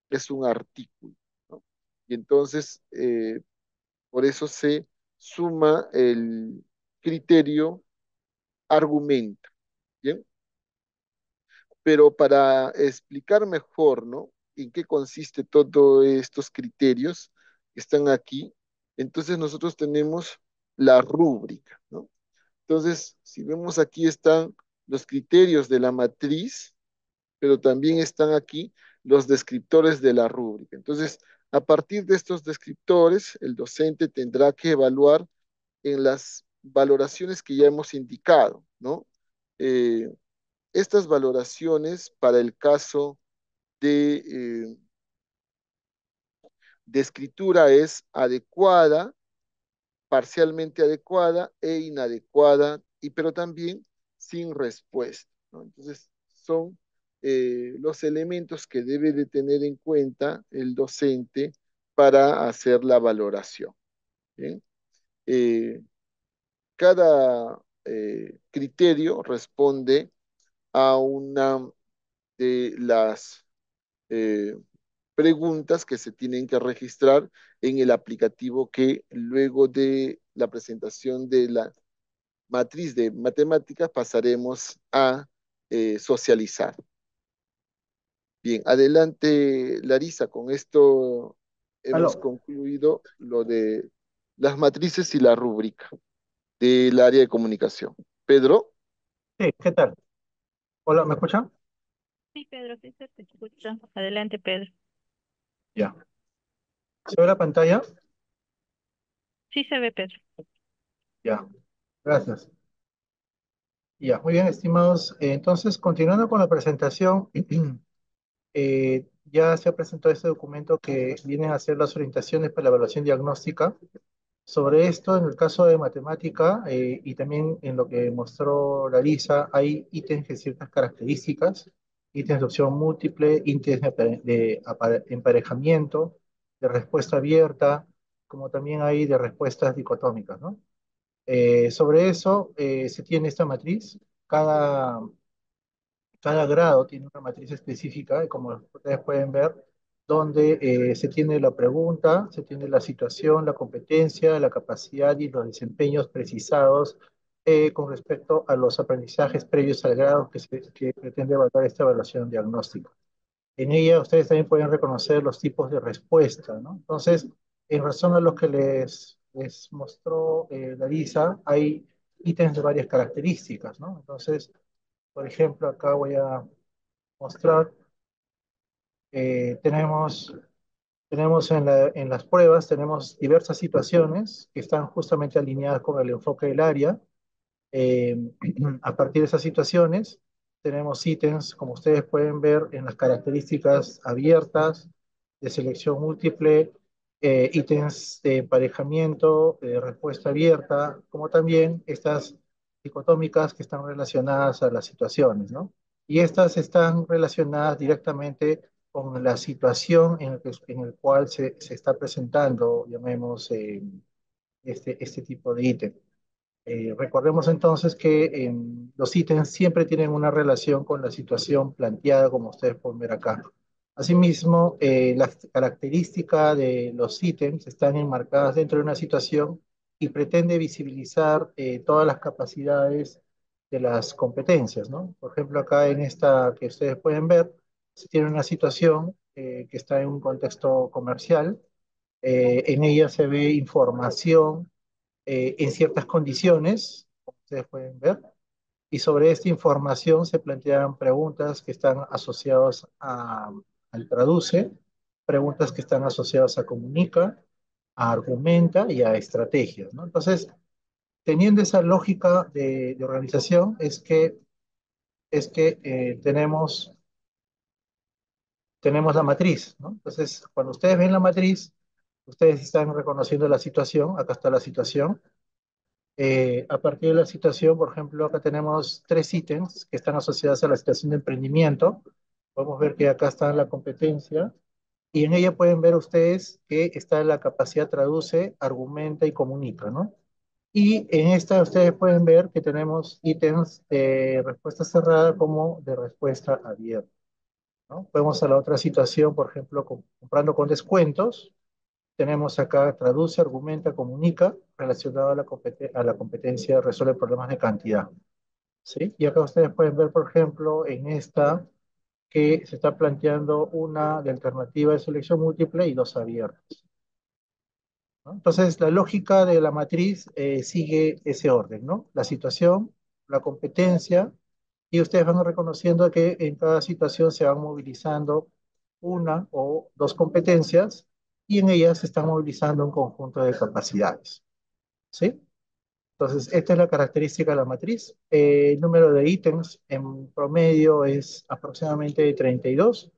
es un artículo, ¿no? Y entonces, por eso se suma el criterio argumento, ¿bien? Pero para explicar mejor, ¿no? En qué consiste todos estos criterios que están aquí, entonces nosotros tenemos la rúbrica, ¿no? Entonces, si vemos aquí están los criterios de la matriz, pero también están aquí los descriptores de la rúbrica. Entonces, a partir de estos descriptores, el docente tendrá que evaluar en las valoraciones que ya hemos indicado, ¿no? Eh, estas valoraciones para el caso de, de escritura es adecuada, parcialmente adecuada e inadecuada, pero también sin respuesta, ¿no? Entonces, son los elementos que debe de tener en cuenta el docente para hacer la valoración, ¿bien? Eh, cada criterio responde a una de las eh, preguntas que se tienen que registrar en el aplicativo que luego de la presentación de la matriz de matemáticas pasaremos a socializar. Bien, adelante Larisa, con esto hemos Aló, concluido lo de las matrices y la rúbrica del área de comunicación. Pedro, sí, ¿qué tal? Hola, ¿me escuchan? Sí, Pedro, sí se te escucha. Adelante, Pedro. Ya. ¿Se ve la pantalla? Sí se ve, Pedro. Ya, gracias. Ya, muy bien, estimados. Entonces, continuando con la presentación, ya se ha presentado este documento que vienen a ser las orientaciones para la evaluación diagnóstica. Sobre esto, en el caso de matemática y también en lo que mostró Larisa, hay ítems de ciertas características, ítems de opción múltiple, ítems de emparejamiento, de respuesta abierta, como también hay de respuestas dicotómicas, ¿no? Sobre eso se tiene esta matriz. Cada, cada grado tiene una matriz específica, y como ustedes pueden ver, donde se tiene la pregunta, se tiene la situación, la competencia, la capacidad y los desempeños precisados con respecto a los aprendizajes previos al grado que pretende evaluar esta evaluación diagnóstica. En ella ustedes también pueden reconocer los tipos de respuesta, ¿no? Entonces, en razón a lo que les mostró Larisa, hay ítems de varias características, ¿no? Entonces, Por ejemplo, acá voy a mostrar, tenemos, tenemos en las pruebas, tenemos diversas situaciones que están justamente alineadas con el enfoque del área. Eh, a partir de esas situaciones, tenemos ítems, como ustedes pueden ver, en las características abiertas, de selección múltiple, ítems de emparejamiento, de respuesta abierta, como también estas dicotómicas que están relacionadas a las situaciones, ¿no? Y estas están relacionadas directamente con la situación en el cual se está presentando, llamemos, este tipo de ítem. Recordemos entonces que los ítems siempre tienen una relación con la situación planteada, como ustedes pueden ver acá. Asimismo, las características de los ítems están enmarcadas dentro de una situación y pretende visibilizar todas las capacidades de las competencias, ¿no? Por ejemplo, acá en esta que ustedes pueden ver, se tiene una situación que está en un contexto comercial. En ella se ve información en ciertas condiciones, como ustedes pueden ver, y sobre esta información se plantean preguntas que están asociadas al traduce, preguntas que están asociadas a comunica, a argumenta y a estrategias, ¿no? Entonces, teniendo esa lógica de organización, es que tenemos la matriz, ¿no? Entonces, cuando ustedes ven la matriz, ustedes están reconociendo la situación, acá está la situación. A partir de la situación, por ejemplo, acá tenemos tres ítems que están asociados a la situación de emprendimiento. Podemos ver que acá está la competencia y en ella pueden ver ustedes que está la capacidad traduce, argumenta y comunica, ¿no? Y en esta ustedes pueden ver que tenemos ítems de respuesta cerrada como de respuesta abierta, ¿no? Podemos a la otra situación, por ejemplo, comprando con descuentos. Tenemos acá traduce, argumenta, comunica, relacionado a a la competencia, resuelve problemas de cantidad. ¿Sí? Y acá ustedes pueden ver, por ejemplo, en esta que se está planteando una de alternativa de selección múltiple y dos abiertos, ¿no? Entonces, la lógica de la matriz sigue ese orden, ¿no? La situación, la competencia, y ustedes van reconociendo que en cada situación se van movilizando una o dos competencias y en ellas se está movilizando un conjunto de capacidades, ¿sí? Entonces, esta es la característica de la matriz. El número de ítems en promedio es aproximadamente de 32.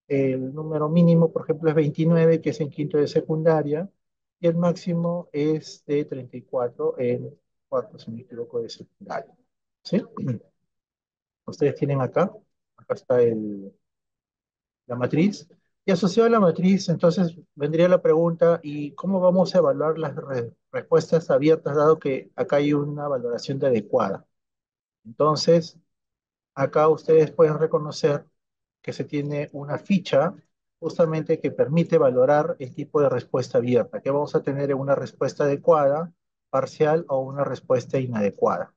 El número mínimo, por ejemplo, es 29, que es en quinto de secundaria, y el máximo es de 34 en cuarto, si no me equivoco, de secundaria. ¿Sí? Ustedes tienen acá está la matriz. Y asociado a la matriz, entonces vendría la pregunta, ¿y cómo vamos a evaluar las respuestas abiertas, dado que acá hay una valoración de adecuada? Entonces, acá ustedes pueden reconocer que se tiene una ficha justamente que permite valorar el tipo de respuesta abierta, que vamos a tener en una respuesta adecuada, parcial o una respuesta inadecuada.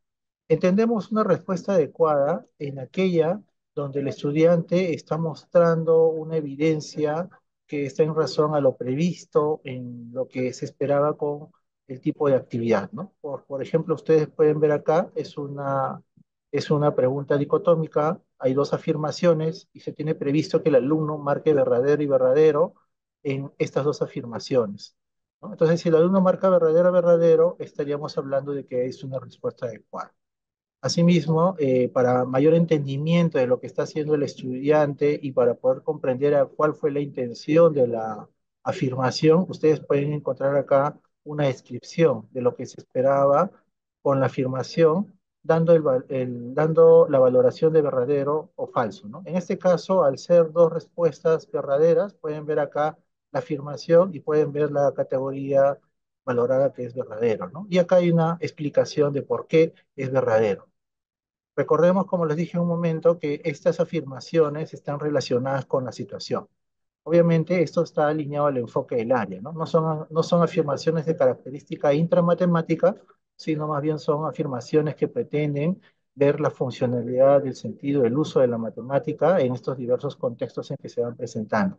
Entendemos una respuesta adecuada en aquella donde el estudiante está mostrando una evidencia que está en razón a lo previsto, en lo que se esperaba con el tipo de actividad, ¿no? Por ejemplo, ustedes pueden ver acá, es una pregunta dicotómica, hay dos afirmaciones y se tiene previsto que el alumno marque verdadero y verdadero en estas dos afirmaciones, ¿no? Entonces, si el alumno marca verdadero, verdadero, estaríamos hablando de que es una respuesta adecuada. Asimismo, para mayor entendimiento de lo que está haciendo el estudiante y para poder comprender cuál fue la intención de la afirmación, ustedes pueden encontrar acá una descripción de lo que se esperaba con la afirmación, dando la valoración de verdadero o falso, ¿no? En este caso, al ser dos respuestas verdaderas, pueden ver acá la afirmación y pueden ver la categoría valorada que es verdadero, ¿no? Y acá hay una explicación de por qué es verdadero. Recordemos, como les dije en un momento, que estas afirmaciones están relacionadas con la situación. Obviamente, esto está alineado al enfoque del área, ¿no? No son afirmaciones de característica intramatemática, sino más bien son afirmaciones que pretenden ver la funcionalidad del sentido, el uso de la matemática en estos diversos contextos en que se van presentando.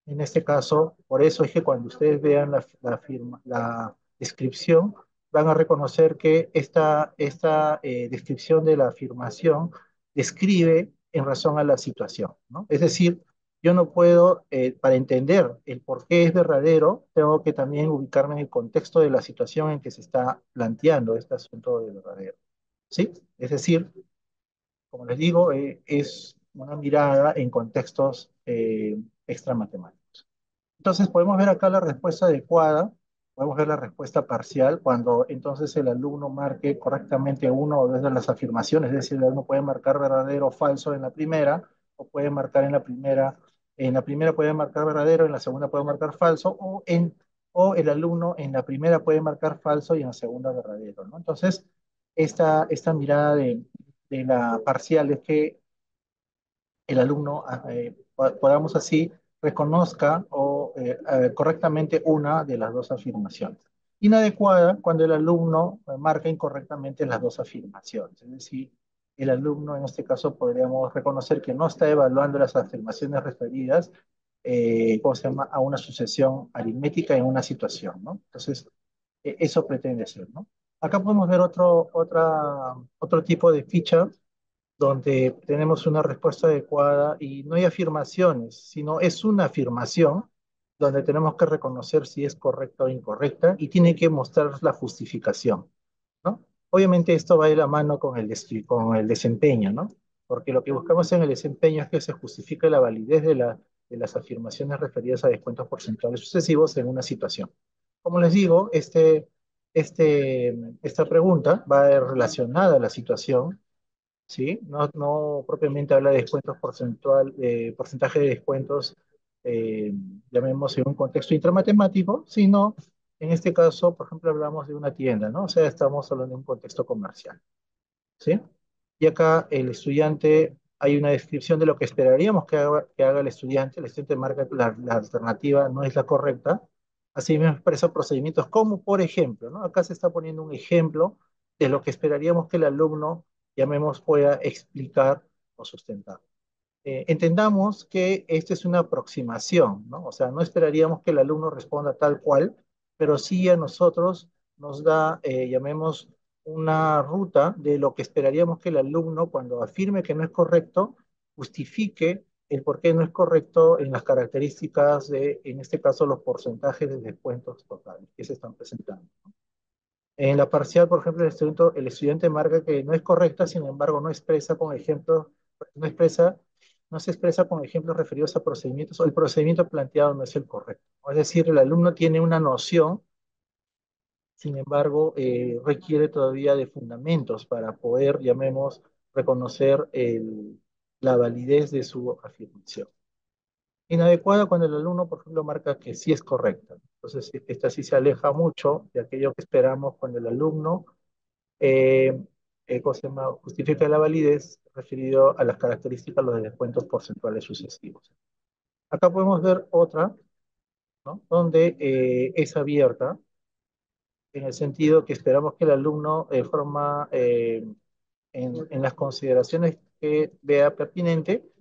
En este caso, por eso es que cuando ustedes vean la descripción, van a reconocer que esta descripción de la afirmación describe en razón a la situación, ¿no? Es decir, yo no puedo, para entender el por qué es verdadero, tengo que también ubicarme en el contexto de la situación en que se está planteando este asunto de verdadero, ¿sí? Es decir, como les digo, es una mirada en contextos extramatemáticos. Entonces podemos ver acá la respuesta adecuada, podemos ver la respuesta parcial cuando entonces el alumno marque correctamente una o dos de las afirmaciones, es decir, el alumno puede marcar verdadero o falso en la primera, o puede marcar en la primera puede marcar verdadero, en la segunda puede marcar falso, o el alumno en la primera puede marcar falso y en la segunda verdadero, ¿no? Entonces, esta mirada de la parcial es que el alumno podamos así reconozca correctamente una de las dos afirmaciones. Inadecuada cuando el alumno marca incorrectamente las dos afirmaciones. Es decir, el alumno en este caso podríamos reconocer que no está evaluando las afirmaciones referidas ¿cómo se llama? A una sucesión aritmética en una situación, ¿no? Entonces, eso pretende ser, ¿no? Acá podemos ver otro tipo de ficha donde tenemos una respuesta adecuada y no hay afirmaciones, sino es una afirmación donde tenemos que reconocer si es correcta o incorrecta y tiene que mostrar la justificación, ¿no? Obviamente esto va de la mano con el desempeño, ¿no? Porque lo que buscamos en el desempeño es que se justifique la validez de las afirmaciones referidas a descuentos porcentuales sucesivos en una situación. Como les digo, esta pregunta va relacionada a la situación. ¿Sí? No propiamente habla de descuentos porcentual, porcentaje de descuentos, eh, llamemos en un contexto intramatemático, sino en este caso, por ejemplo, hablamos de una tienda, ¿no? O sea, estamos hablando de un contexto comercial, ¿sí? Y acá el estudiante, hay una descripción de lo que esperaríamos que haga el estudiante marca que la alternativa no es la correcta, así mismo expresa procedimientos como, por ejemplo, ¿no? Acá se está poniendo un ejemplo de lo que esperaríamos que el alumno, llamemos, pueda explicar o sustentar. Entendamos que esta es una aproximación, ¿no? O sea, no esperaríamos que el alumno responda tal cual, pero sí a nosotros nos da, llamemos, una ruta de lo que esperaríamos que el alumno, cuando afirme que no es correcto, justifique el por qué no es correcto en las características de, en este caso, los porcentajes de descuentos totales que se están presentando. En la parcial, por ejemplo, el estudiante marca que no es correcta, sin embargo, no expresa con ejemplos, no expresa, no se expresa con ejemplos referidos a procedimientos o el procedimiento planteado no es el correcto. Es decir, el alumno tiene una noción, sin embargo, requiere todavía de fundamentos para poder, llamemos, reconocer la validez de su afirmación. Inadecuada cuando el alumno, por ejemplo, marca que sí es correcta. Entonces, esta sí se aleja mucho de aquello que esperamos cuando el alumno eh, ¿cómo se llama? Justifica la validez referido a las características de los descuentos porcentuales sucesivos. Acá podemos ver otra, ¿no? Donde es abierta, en el sentido que esperamos que el alumno en las consideraciones que vea pertinente,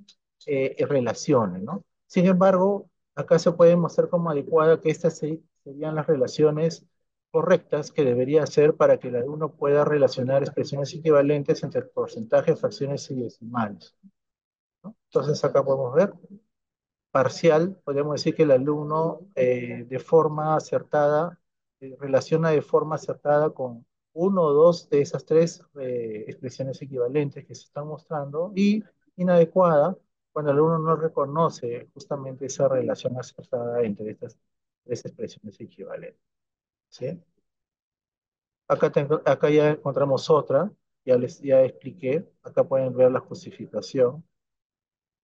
relaciones, ¿no? Sin embargo, acá se puede mostrar como adecuada que estas serían las relaciones correctas que debería hacer para que el alumno pueda relacionar expresiones equivalentes entre porcentajes, fracciones y decimales, ¿no? Entonces acá podemos ver parcial, podríamos decir que el alumno de forma acertada, relaciona de forma acertada con uno o dos de esas tres expresiones equivalentes que se están mostrando, y inadecuada cuando el alumno no reconoce justamente esa relación acertada entre estas tres expresiones equivalentes. ¿Sí? Acá ya encontramos otra, ya expliqué, acá pueden ver la justificación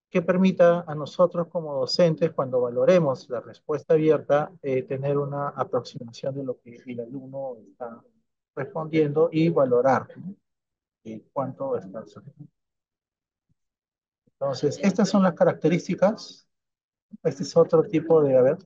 que permita a nosotros como docentes, cuando valoremos la respuesta abierta, tener una aproximación de lo que el alumno está respondiendo y valorar, ¿no? Cuánto está haciendo. Entonces, estas son las características. Este es otro tipo de, a ver,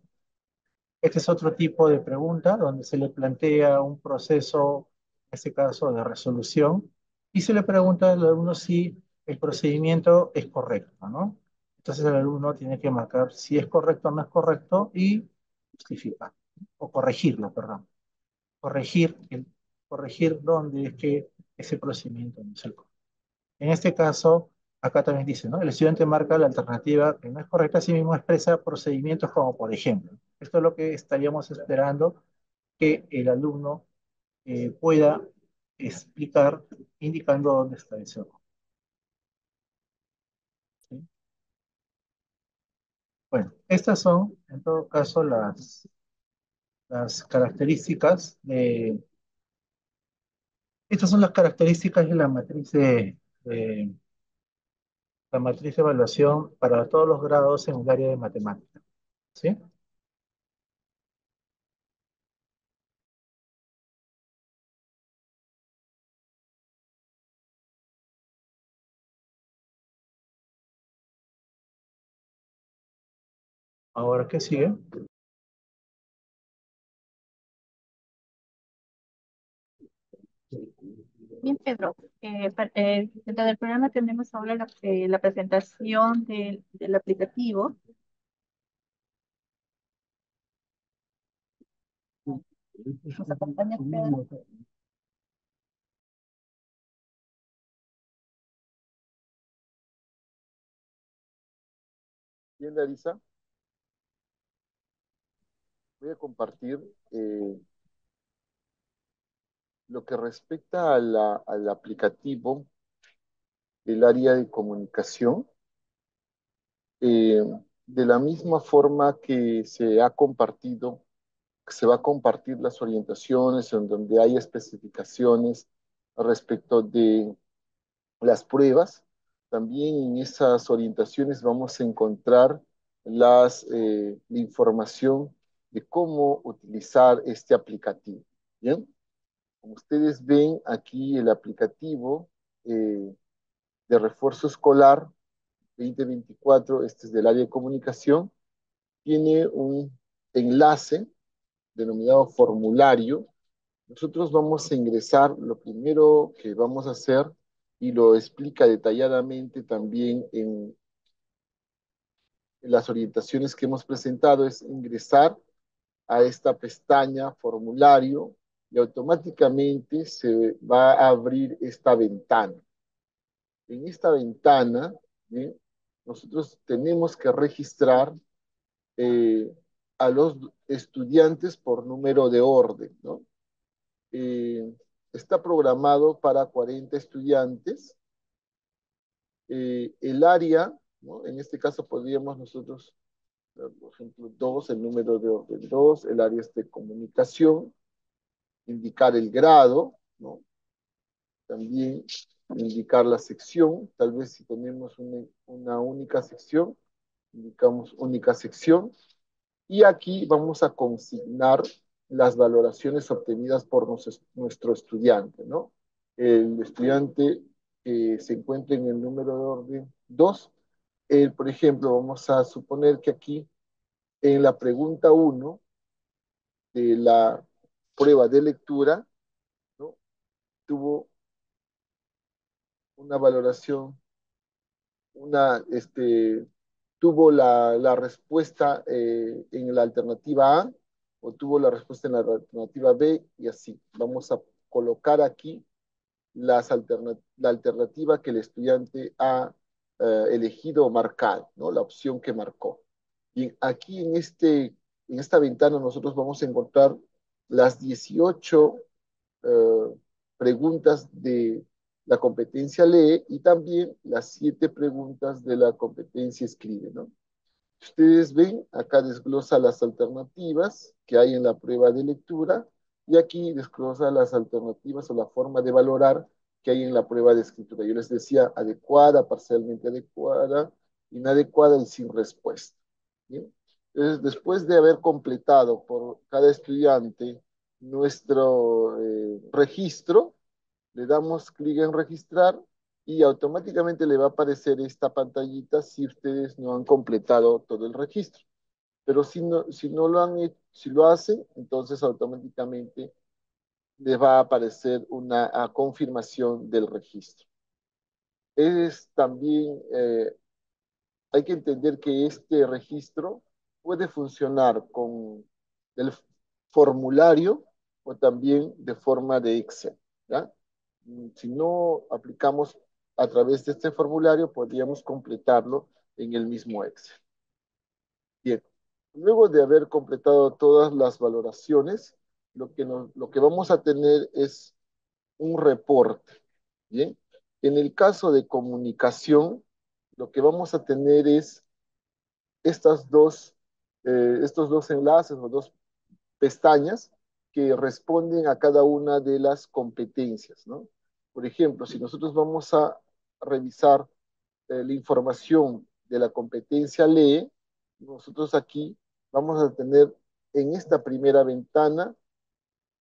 este es otro tipo de pregunta donde se le plantea un proceso, en este caso de resolución, y se le pregunta al alumno si el procedimiento es correcto, ¿no? Entonces el alumno tiene que marcar si es correcto o no es correcto y justificar, o corregirlo, perdón. Corregir, corregir dónde es que ese procedimiento no es el correcto. En este caso, acá también dice, ¿no? El estudiante marca la alternativa que no es correcta, así mismo expresa procedimientos como por ejemplo. Esto es lo que estaríamos esperando que el alumno pueda explicar indicando dónde está ese error. ¿Sí? Bueno, estas son, en todo caso, las características de... Estas son las características de de la matriz de evaluación para todos los grados en el área de matemática. ¿Sí? Ahora, ¿qué sigue? Bien, Pedro. Dentro del programa tenemos ahora la presentación del aplicativo. ¿Nos acompaña, Pedro? Bien, Larisa, voy a compartir lo que respecta a al aplicativo del área de comunicación. De la misma forma que se ha compartido, que se va a compartir las orientaciones en donde hay especificaciones respecto de las pruebas, también en esas orientaciones vamos a encontrar la información de cómo utilizar este aplicativo. Bien, como ustedes ven aquí el aplicativo eh, de refuerzo escolar 2024, este es del área de comunicación, tiene un enlace denominado formulario. Nosotros vamos a ingresar, lo primero que vamos a hacer, y lo explica detalladamente también en las orientaciones que hemos presentado, es ingresar a esta pestaña formulario y automáticamente se va a abrir esta ventana. En esta ventana, ¿bien? Nosotros tenemos que registrar eh, a los estudiantes por número de orden, ¿no? Eh, Está programado para 40 estudiantes. El área, ¿no? En este caso podríamos nosotros, por ejemplo, 2, el número de orden 2, el área es de comunicación, indicar el grado, ¿no? También indicar la sección, tal vez si tenemos una única sección, indicamos única sección, y aquí vamos a consignar las valoraciones obtenidas por nuestro estudiante, ¿no? El estudiante que se encuentra en el número de orden 2, por ejemplo, vamos a suponer que aquí en la pregunta 1 de la prueba de lectura, ¿no? Tuvo una valoración, tuvo la respuesta en la alternativa A o tuvo la respuesta en la alternativa B y así. Vamos a colocar aquí la alternativa que el estudiante ha elegido o marcado, ¿no? La opción que marcó. Y aquí en esta ventana nosotros vamos a encontrar las 18 eh, preguntas de la competencia lee y también las 7 preguntas de la competencia escribe, ¿no? Ustedes ven, acá desglosa las alternativas que hay en la prueba de lectura y aquí desglosa las alternativas o la forma de valorar que hay en la prueba de escritura. Yo les decía adecuada, parcialmente adecuada, inadecuada y sin respuesta. ¿Bien? Entonces, después de haber completado por cada estudiante nuestro registro, le damos clic en registrar y automáticamente le va a aparecer esta pantallita si ustedes no han completado todo el registro. Pero si no lo han hecho, si lo hacen, entonces automáticamente les va a aparecer una confirmación del registro. Es también, hay que entender que este registro puede funcionar con el formulario o también de forma de Excel, ¿ya? Si no aplicamos a través de este formulario podríamos completarlo en el mismo Excel. Bien, luego de haber completado todas las valoraciones, lo que vamos a tener es un reporte. Bien, en el caso de comunicación, lo que vamos a tener es estos dos enlaces o dos pestañas que responden a cada una de las competencias, ¿no? Por ejemplo, si nosotros vamos a revisar la información de la competencia lee, nosotros aquí vamos a tener en esta primera ventana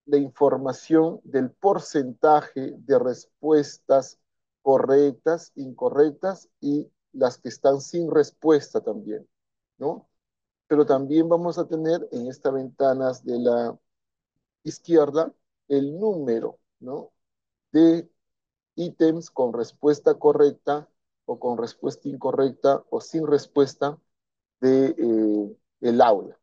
la información del porcentaje de respuestas correctas, incorrectas y las que están sin respuesta también, ¿no? Pero también vamos a tener en estas ventanas de la izquierda el número, ¿no? De ítems con respuesta correcta o con respuesta incorrecta o sin respuesta de el aula.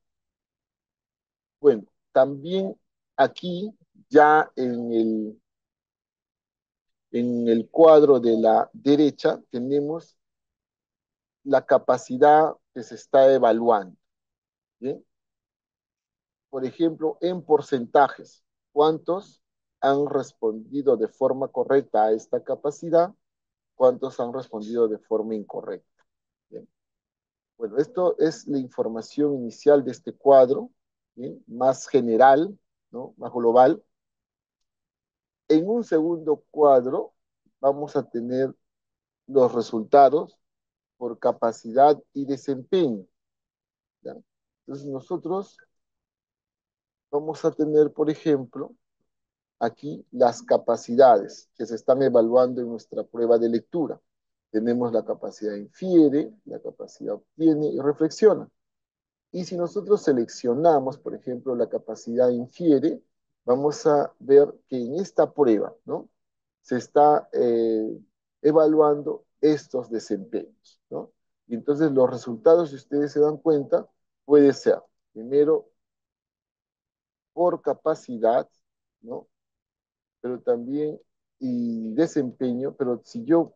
Bueno, también aquí ya en el cuadro de la derecha tenemos la capacidad que se está evaluando. ¿Bien? Por ejemplo, en porcentajes, ¿cuántos han respondido de forma correcta a esta capacidad? ¿Cuántos han respondido de forma incorrecta? ¿Bien? Bueno, esto es la información inicial de este cuadro, ¿bien? Más general, ¿no? Más global. En un segundo cuadro vamos a tener los resultados por capacidad y desempeño. ¿Ya? Entonces nosotros vamos a tener, por ejemplo, aquí las capacidades que se están evaluando en nuestra prueba de lectura. Tenemos la capacidad infiere, la capacidad obtiene y reflexiona. Y si nosotros seleccionamos, por ejemplo, la capacidad infiere, vamos a ver que en esta prueba, ¿no? Se está evaluando estos desempeños, ¿no? Y entonces los resultados, si ustedes se dan cuenta, puede ser, primero, por capacidad, ¿no? Pero también, y desempeño, pero si yo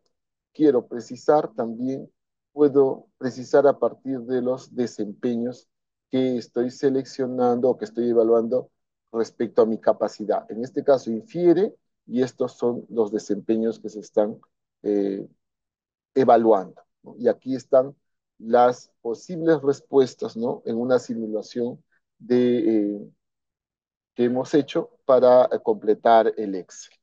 quiero precisar, también puedo precisar a partir de los desempeños que estoy seleccionando o que estoy evaluando respecto a mi capacidad. En este caso infiere y estos son los desempeños que se están eh, evaluando, ¿no? Y aquí están las posibles respuestas, ¿no? En una simulación que hemos hecho para completar el Excel.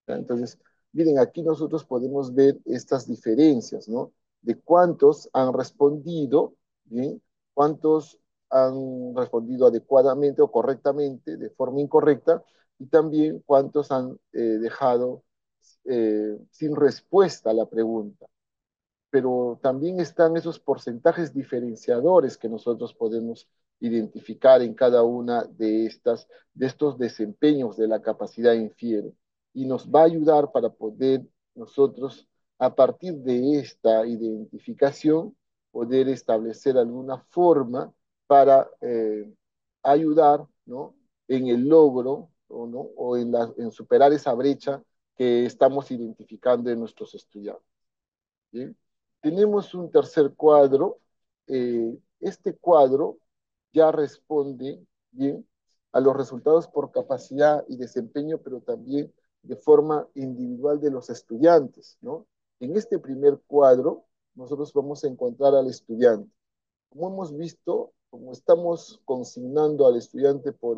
¿Ya? Entonces, miren, aquí nosotros podemos ver estas diferencias, ¿no? De cuántos han respondido, ¿bien? Cuántos han respondido adecuadamente o correctamente, de forma incorrecta, y también cuántos han dejado sin respuesta a la pregunta. Pero también están esos porcentajes diferenciadores que nosotros podemos identificar en cada una de estos desempeños de la capacidad infiere. Y nos va a ayudar para poder nosotros, a partir de esta identificación, poder establecer alguna forma para ayudar, ¿no? En el logro, ¿no? O en superar esa brecha que estamos identificando en nuestros estudiantes. ¿Bien? Tenemos un tercer cuadro. Este cuadro ya responde bien a los resultados por capacidad y desempeño, pero también de forma individual de los estudiantes, ¿no? En este primer cuadro, nosotros vamos a encontrar al estudiante. Como hemos visto, como estamos consignando al estudiante por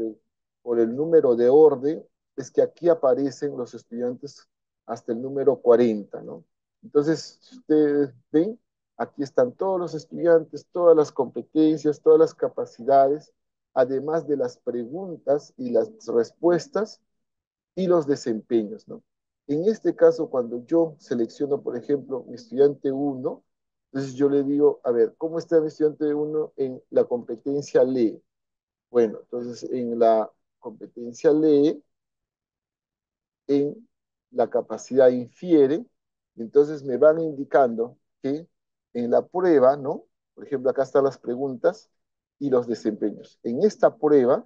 el número de orden, es que aquí aparecen los estudiantes hasta el número 40, ¿no? Entonces, si ustedes ven, aquí están todos los estudiantes, todas las competencias, todas las capacidades, además de las preguntas y las respuestas y los desempeños, ¿no? En este caso, cuando yo selecciono, por ejemplo, mi estudiante 1, entonces yo le digo, a ver, ¿cómo está mi estudiante 1 en la competencia lee? Bueno, entonces en la competencia lee, en la capacidad infiere, entonces me van indicando que en la prueba, ¿no? Por ejemplo, acá están las preguntas y los desempeños. En esta prueba,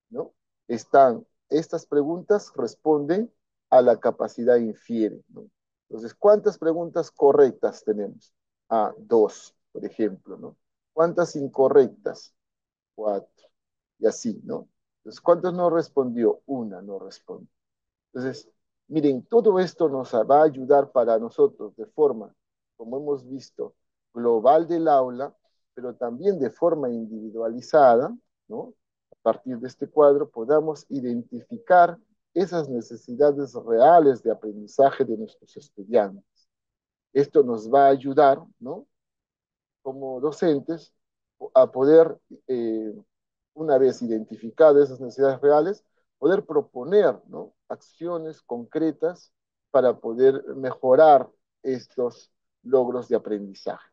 ¿no? Están estas preguntas responden a la capacidad infiere, ¿no? Entonces, ¿cuántas preguntas correctas tenemos? Ah, dos, por ejemplo, ¿no? ¿Cuántas incorrectas? Cuatro. Y así, ¿no? Entonces, ¿cuántas no respondió? Una no respondió. Entonces, miren, todo esto nos va a ayudar para nosotros de forma, como hemos visto, global del aula, pero también de forma individualizada, ¿no? A partir de este cuadro podamos identificar esas necesidades reales de aprendizaje de nuestros estudiantes. Esto nos va a ayudar, ¿no? Como docentes a poder, una vez identificadas esas necesidades reales, poder proponer, ¿no? Acciones concretas para poder mejorar estos logros de aprendizaje.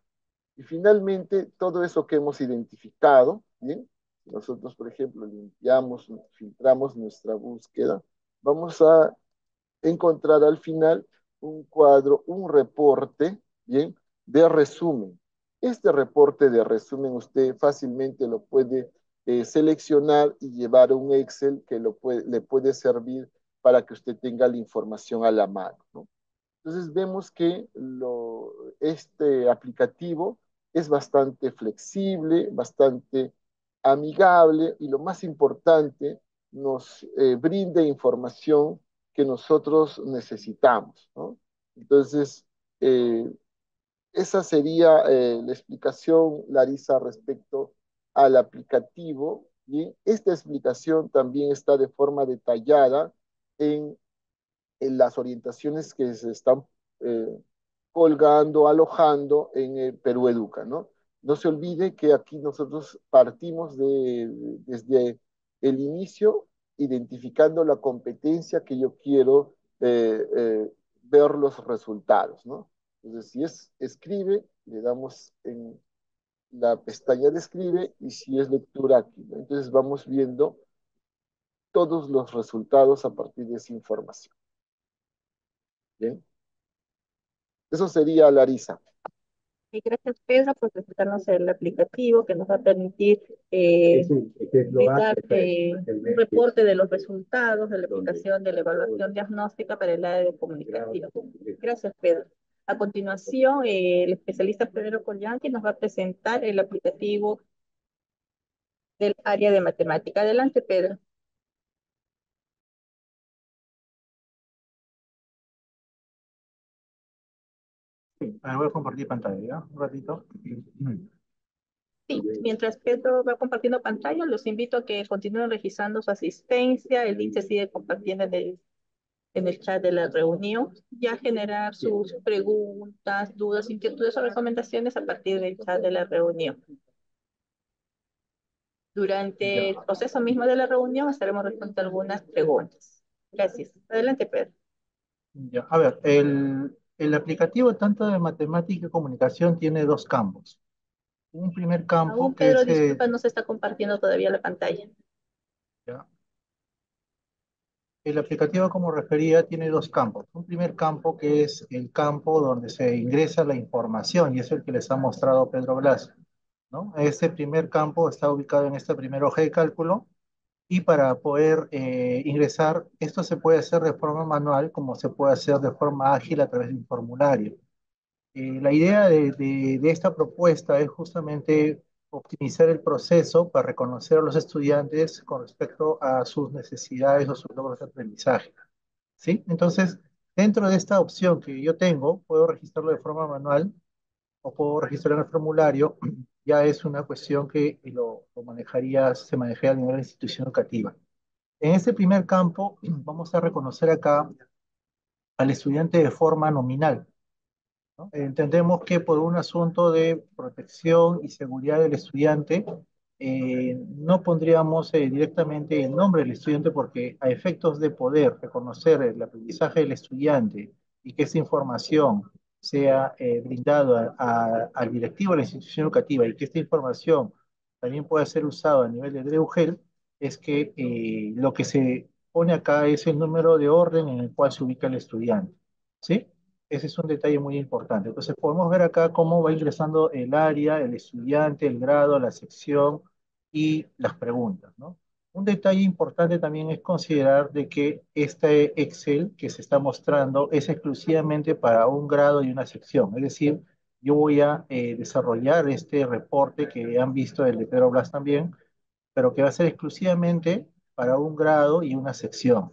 Y finalmente, todo eso que hemos identificado, ¿bien? Nosotros, por ejemplo, limpiamos, filtramos nuestra búsqueda, vamos a encontrar al final un cuadro, un reporte, ¿bien? De resumen. Este reporte de resumen usted fácilmente lo puede seleccionar y llevar a un Excel que le puede servir para que usted tenga la información a la mano, ¿no? Entonces vemos que este aplicativo es bastante flexible, bastante amigable y lo más importante, nos brinda información que nosotros necesitamos, ¿no? Entonces, eh, esa sería la explicación, Larisa, respecto al aplicativo. Bien, esta explicación también está de forma detallada en las orientaciones que se están eh, colgando, alojando en Perú Educa, ¿no? No se olvide que aquí nosotros partimos desde el inicio, identificando la competencia que yo quiero ver los resultados, ¿no? Entonces, si es escribe, le damos en la pestaña de escribe y si es lectura aquí, ¿no? Entonces vamos viendo todos los resultados a partir de esa información. ¿Bien? Eso sería Larisa. Y gracias, Pedro, por presentarnos el aplicativo que nos va a permitir brindar un reporte de los resultados de la aplicación de la evaluación diagnóstica para el área de comunicación. Gracias, Pedro. A continuación, el especialista Pedro Collanqui nos va a presentar el aplicativo del área de matemática. Adelante, Pedro. Sí, voy a compartir pantalla, ¿ya? Un ratito. Sí, mientras Pedro va compartiendo pantalla, los invito a que continúen registrando su asistencia. El link se sigue compartiendo en el chat de la reunión, ya generar sus preguntas, dudas, inquietudes o recomendaciones a partir del chat de la reunión. Durante el proceso mismo de la reunión estaremos respondiendo algunas preguntas. Gracias. Adelante, Pedro. Ya, a ver, el aplicativo tanto de matemática y comunicación tiene dos campos. Un primer campo Aún que Pedro, es disculpa, no se está compartiendo todavía la pantalla. ya, el aplicativo, como refería, tiene dos campos. Un primer campo que es el campo donde se ingresa la información y es el que les ha mostrado Pedro Blas, ¿no? Este primer campo está ubicado en esta primera hoja de cálculo y para poder ingresar, esto se puede hacer de forma manual como se puede hacer de forma ágil a través de un formulario. La idea de esta propuesta es justamente optimizar el proceso para reconocer a los estudiantes con respecto a sus necesidades o sus logros de aprendizaje. ¿Sí? Entonces, dentro de esta opción que yo tengo, puedo registrarlo de forma manual o puedo registrar en el formulario. Ya es una cuestión que se manejaría a nivel de institución educativa. En este primer campo, vamos a reconocer acá al estudiante de forma nominal, ¿no? Entendemos que por un asunto de protección y seguridad del estudiante, no pondríamos directamente el nombre del estudiante porque a efectos de poder reconocer el aprendizaje del estudiante y que esa información sea brindada al directivo de la institución educativa y que esta información también pueda ser usada a nivel de DREUGEL, es que lo que se pone acá es el número de orden en el cual se ubica el estudiante, ¿sí? Ese es un detalle muy importante. Entonces podemos ver acá cómo va ingresando el área, el estudiante, el grado, la sección y las preguntas, ¿no? Un detalle importante también es considerar de que este Excel que se está mostrando es exclusivamente para un grado y una sección. Es decir, yo voy a desarrollar este reporte que han visto del de Pedro Blas también, pero que va a ser exclusivamente para un grado y una sección.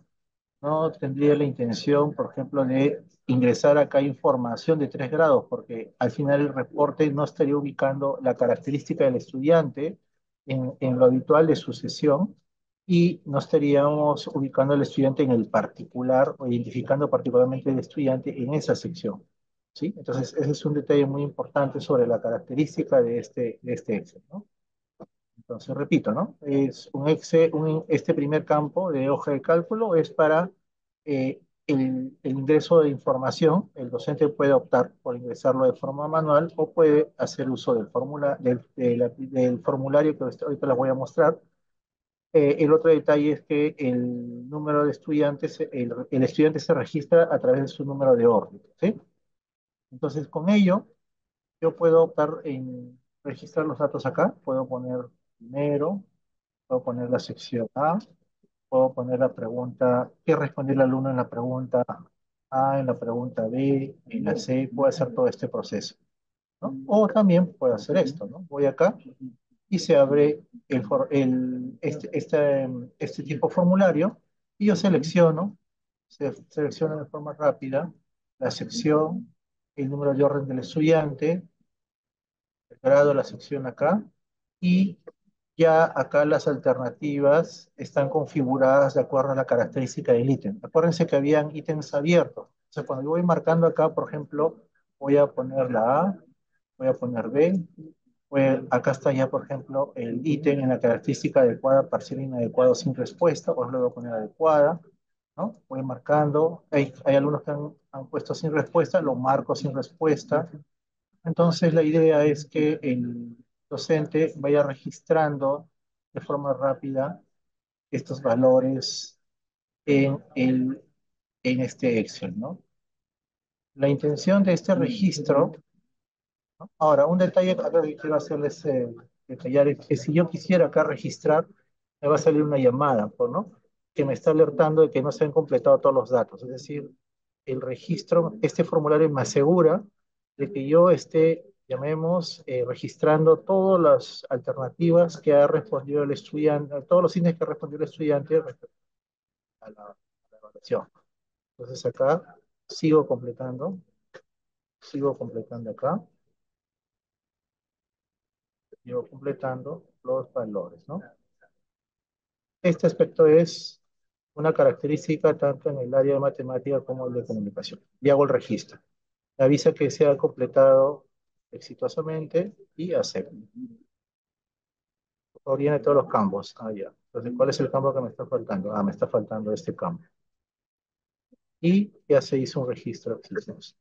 No tendría la intención, por ejemplo, de ingresar acá información de 3 grados, porque al final el reporte no estaría ubicando la característica del estudiante en lo habitual de su sesión y no estaríamos ubicando al estudiante en el particular o identificando particularmente el estudiante en esa sección. ¿Sí? Entonces, ese es un detalle muy importante sobre la característica de este Excel, ¿no? Entonces, repito, ¿no? Es un Excel, este primer campo de hoja de cálculo es para el ingreso de información. El docente puede optar por ingresarlo de forma manual o puede hacer uso del formulario que ahorita les voy a mostrar. El otro detalle es que el número de estudiantes, el estudiante se registra a través de su número de orden, ¿sí? Entonces, con ello, yo puedo optar en registrar los datos acá. Puedo poner primero, puedo poner la sección A, puedo poner la pregunta, qué respondió el alumno en la pregunta A, en la pregunta B, en la C, puedo hacer todo este proceso, ¿no? O también puedo hacer esto, ¿no? Voy acá y se abre este tipo de formulario y yo selecciono, selecciono de forma rápida la sección, el número de orden del estudiante, el grado de la sección acá, y ya acá las alternativas están configuradas de acuerdo a la característica del ítem. Acuérdense que habían ítems abiertos. O sea, cuando yo voy marcando acá, por ejemplo, voy a poner la A, voy a poner B, acá está ya, por ejemplo, el ítem en la característica adecuada, parcial inadecuado sin respuesta, pues lo voy a poner adecuada, ¿no? Voy marcando, hay algunos que han puesto sin respuesta, lo marco sin respuesta. Entonces, la idea es que el docente vaya registrando de forma rápida estos valores en este Excel, ¿no? La intención de este registro, ¿no? Ahora, un detalle acá que quiero hacerles detallar es que si yo quisiera acá registrar, me va a salir una llamada, ¿no? Que me está alertando de que no se han completado todos los datos. Es decir, el registro, este formulario me asegura de que yo esté, llamemos, registrando todas las alternativas que ha respondido el estudiante, todos los ítems que ha respondido el estudiante respecto a la evaluación. Entonces acá sigo completando acá, sigo completando los valores, ¿no? Este aspecto es una característica tanto en el área de matemática como el de comunicación. Y hago el registro. Me avisa que se ha completado exitosamente y acepto. Orine todos los campos. Ah, ya. Entonces, ¿cuál es el campo que me está faltando? Ah, me está faltando este campo. Y ya se hizo un registro exitoso.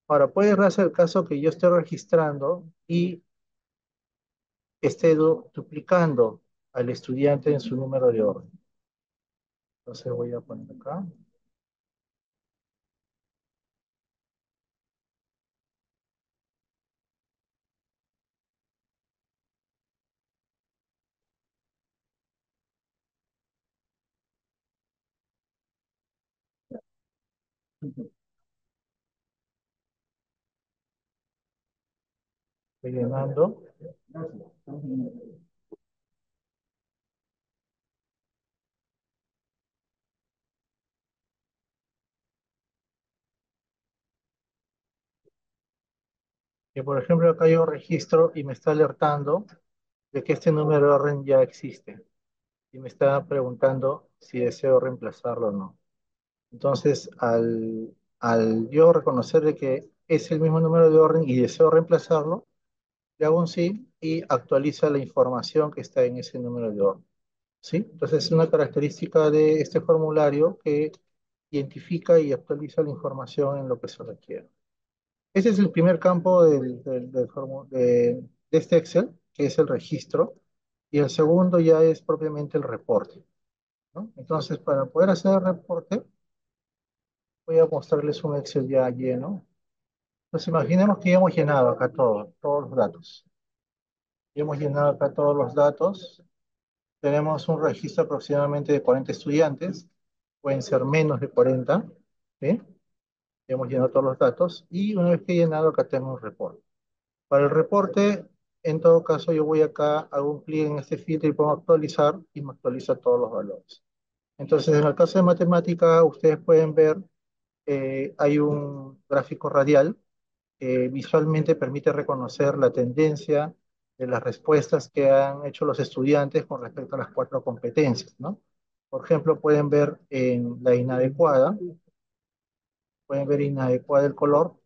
Ahora, puede darse el caso que yo esté registrando y esté duplicando al estudiante en su número de orden. Entonces voy a poner acá. Estoy llenando. Que por ejemplo acá yo registro y me está alertando de que este número de orden ya existe. Y me está preguntando si deseo reemplazarlo o no. Entonces, al yo reconocer de que es el mismo número de orden y deseo reemplazarlo, le hago un sí y actualiza la información que está en ese número de orden. ¿Sí? Entonces, es una característica de este formulario que identifica y actualiza la información en lo que se requiere. Ese es el primer campo de este Excel, que es el registro, y el segundo ya es propiamente el reporte, ¿no? Entonces, para poder hacer el reporte, voy a mostrarles un Excel ya lleno. Entonces, imaginemos que ya hemos llenado acá todos los datos. Ya hemos llenado acá todos los datos. tenemos un registro aproximadamente de 40 estudiantes, pueden ser menos de 40, ¿sí? Hemos llenado todos los datos y una vez que he llenado acá tengo un reporte. Para el reporte, en todo caso, yo voy acá, hago un clic en este filtro y pongo actualizar y me actualiza todos los valores. Entonces, en el caso de matemática, ustedes pueden ver, hay un gráfico radial que visualmente permite reconocer la tendencia de las respuestas que han hecho los estudiantes con respecto a las cuatro competencias, ¿no? Por ejemplo, pueden ver inadecuada el color,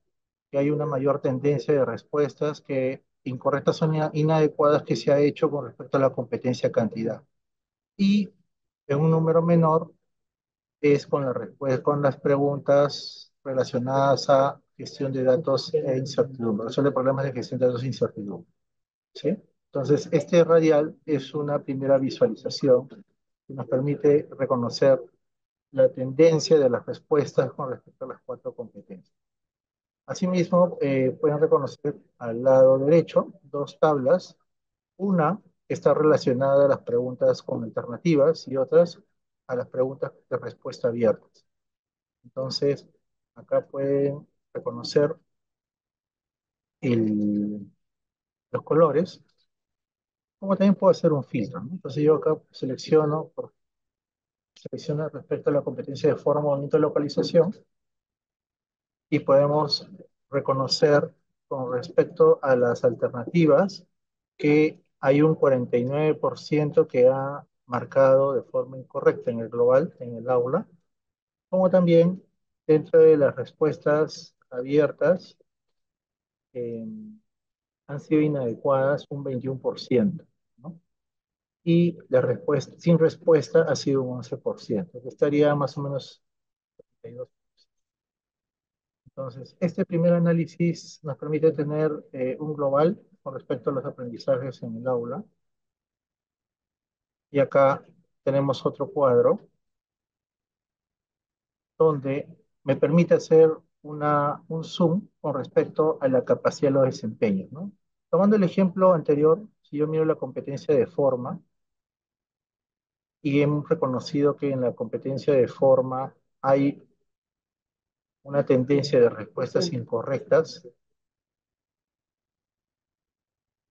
que hay una mayor tendencia de respuestas que incorrectas son inadecuadas que se ha hecho con respecto a la competencia cantidad. Y en un número menor es con con las preguntas relacionadas a gestión de datos e incertidumbre, resuelve problemas de gestión de datos e incertidumbre, ¿sí? Entonces, este radial es una primera visualización que nos permite reconocer la tendencia de las respuestas con respecto a las cuatro competencias. Asimismo, pueden reconocer al lado derecho dos tablas, una que está relacionada a las preguntas con alternativas y otras a las preguntas de respuesta abiertas. Entonces, acá pueden reconocer el- los colores, como también puedo hacer un filtro, ¿no? Entonces yo acá selecciono respecto a la competencia de forma, movimiento y localización y podemos reconocer con respecto a las alternativas que hay un 49% que ha marcado de forma incorrecta en el global, en el aula, como también dentro de las respuestas abiertas eh, han sido inadecuadas un 21%, ¿no? Y la respuesta, sin respuesta ha sido un 11%, que estaría más o menos 32%. Entonces, este primer análisis nos permite tener un global con respecto a los aprendizajes en el aula. Y acá tenemos otro cuadro donde me permite hacer un zoom con respecto a la capacidad de los desempeños, ¿no? Tomando el ejemplo anterior, si yo miro la competencia de forma y hemos reconocido que en la competencia de forma hay una tendencia de respuestas incorrectas,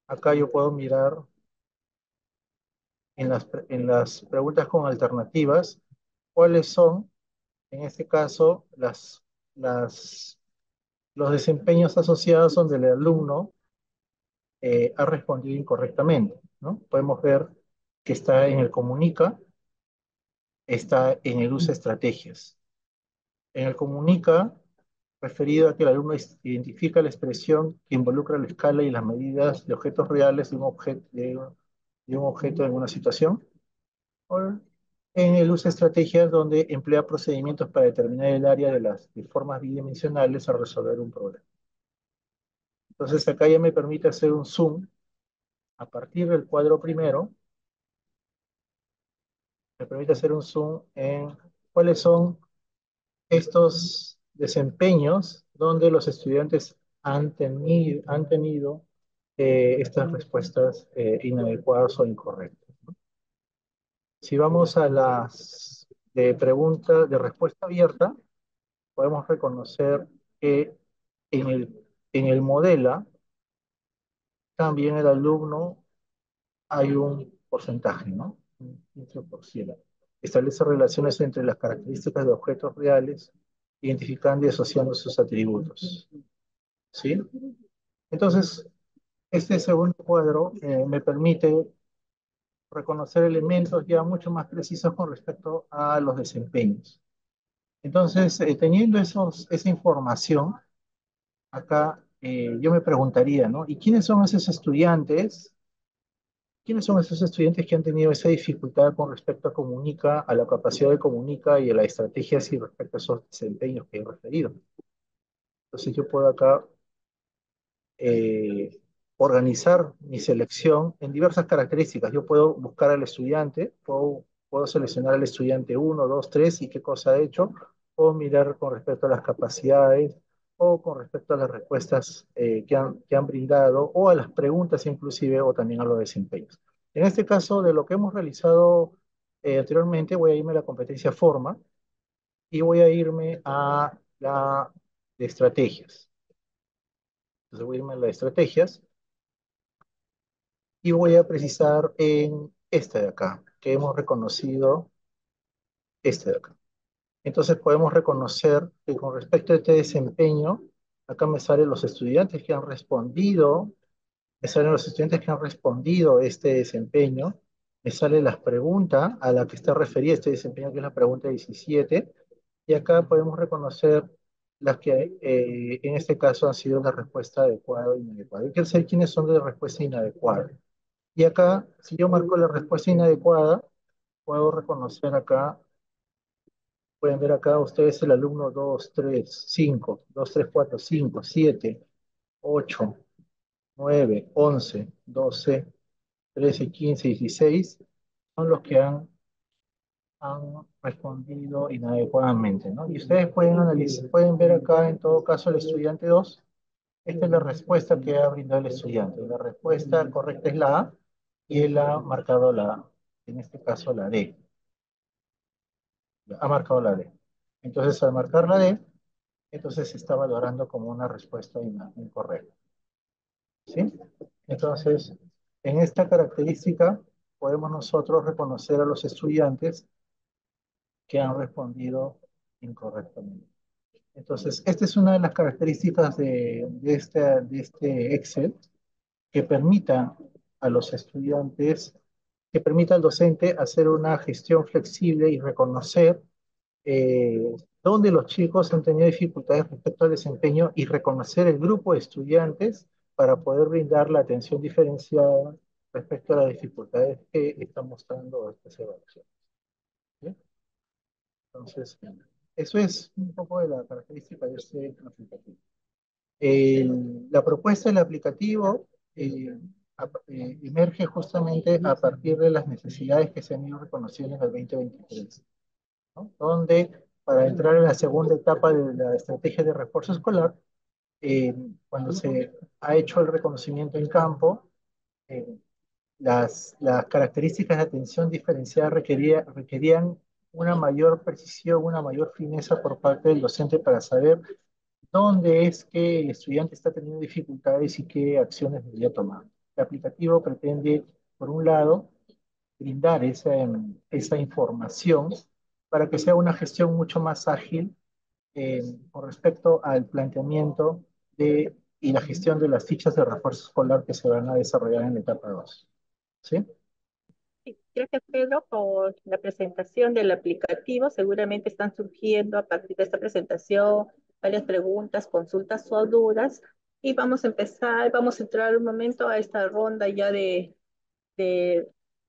acá yo puedo mirar en las preguntas con alternativas cuáles son, en este caso, los desempeños asociados donde el alumno ha respondido incorrectamente, ¿no? Podemos ver que está en el comunica, está en el usa estrategias. En el comunica, referido a que el alumno identifica la expresión que involucra la escala y las medidas de objetos reales de un objeto en una situación. O en el usa estrategias, donde emplea procedimientos para determinar el área de formas bidimensionales a resolver un problema. Entonces acá ya me permite hacer un zoom a partir del cuadro primero, me permite hacer un zoom en cuáles son estos desempeños donde los estudiantes han tenido estas respuestas inadecuadas o incorrectas, ¿no? Si vamos a las de respuesta abierta, podemos reconocer que en en el modela también el alumno hay un porcentaje, ¿no? Un 15%. Establece relaciones entre las características de objetos reales, identificando y asociando sus atributos, ¿sí? Entonces, este segundo cuadro me permite reconocer elementos ya mucho más precisos con respecto a los desempeños. Entonces, teniendo esa información, acá yo me preguntaría, ¿no? ¿Y quiénes son esos estudiantes? ¿Quiénes son esos estudiantes que han tenido esa dificultad con respecto a comunica, a la capacidad de comunica y a la estrategia y respecto a esos desempeños que he referido? Entonces yo puedo acá eh, organizar mi selección en diversas características. Yo puedo buscar al estudiante, puedo seleccionar al estudiante uno, 2, 3 y qué cosa ha hecho, o mirar con respecto a las capacidades, o con respecto a las respuestas que han brindado, o a las preguntas inclusive, o también a los desempeños. En este caso, de lo que hemos realizado anteriormente, voy a irme a la competencia forma y voy a irme a la de estrategias. Entonces voy a irme a la de estrategias y voy a precisar en esta de acá, que hemos reconocido este de acá. Entonces podemos reconocer que con respecto a este desempeño, acá me salen los estudiantes que han respondido, me salen los estudiantes que han respondido este desempeño, me sale la pregunta a la que está referida este desempeño, que es la pregunta 17, y acá podemos reconocer las que en este caso han sido la respuesta adecuada o inadecuada. Hay que saber quiénes son de la respuesta inadecuada. Y acá, si yo marco la respuesta inadecuada, puedo reconocer acá, pueden ver acá ustedes el alumno 2, 3, 5, 2, 3, 4, 5, 7, 8, 9, 11, 12, 13, 15, 16, son los que han respondido inadecuadamente, ¿no? Y ustedes pueden analizar, pueden ver acá en todo caso el estudiante 2, esta es la respuesta que ha brindado el estudiante. La respuesta correcta es la A y él ha marcado la A, en este caso la D. Ha marcado la D. Entonces, al marcar la D, entonces se está valorando como una respuesta incorrecta. ¿Sí? Entonces, en esta característica podemos nosotros reconocer a los estudiantes que han respondido incorrectamente. Entonces, esta es una de las características de este Excel que permita a los estudiantes, que permita al docente hacer una gestión flexible y reconocer dónde los chicos han tenido dificultades respecto al desempeño y reconocer el grupo de estudiantes para poder brindar la atención diferenciada respecto a las dificultades que están mostrando estas evaluaciones. ¿Sí? Entonces, eso es un poco de la característica de este aplicativo. La propuesta del aplicativo emerge justamente a partir de las necesidades que se han ido reconociendo en el 2023, ¿no? Donde para entrar en la segunda etapa de la estrategia de refuerzo escolar, cuando se ha hecho el reconocimiento en campo, eh, las características de atención diferenciada requerían una mayor precisión, una mayor fineza por parte del docente para saber dónde es que el estudiante está teniendo dificultades y qué acciones debería tomar. El aplicativo pretende, por un lado, brindar esa información para que sea una gestión mucho más ágil con respecto al planteamiento y la gestión de las fichas de refuerzo escolar que se van a desarrollar en la etapa 2. ¿Sí? Sí, gracias, Pedro, por la presentación del aplicativo. Seguramente están surgiendo a partir de esta presentación varias preguntas, consultas o dudas. Y vamos a empezar, vamos a entrar un momento a esta ronda ya de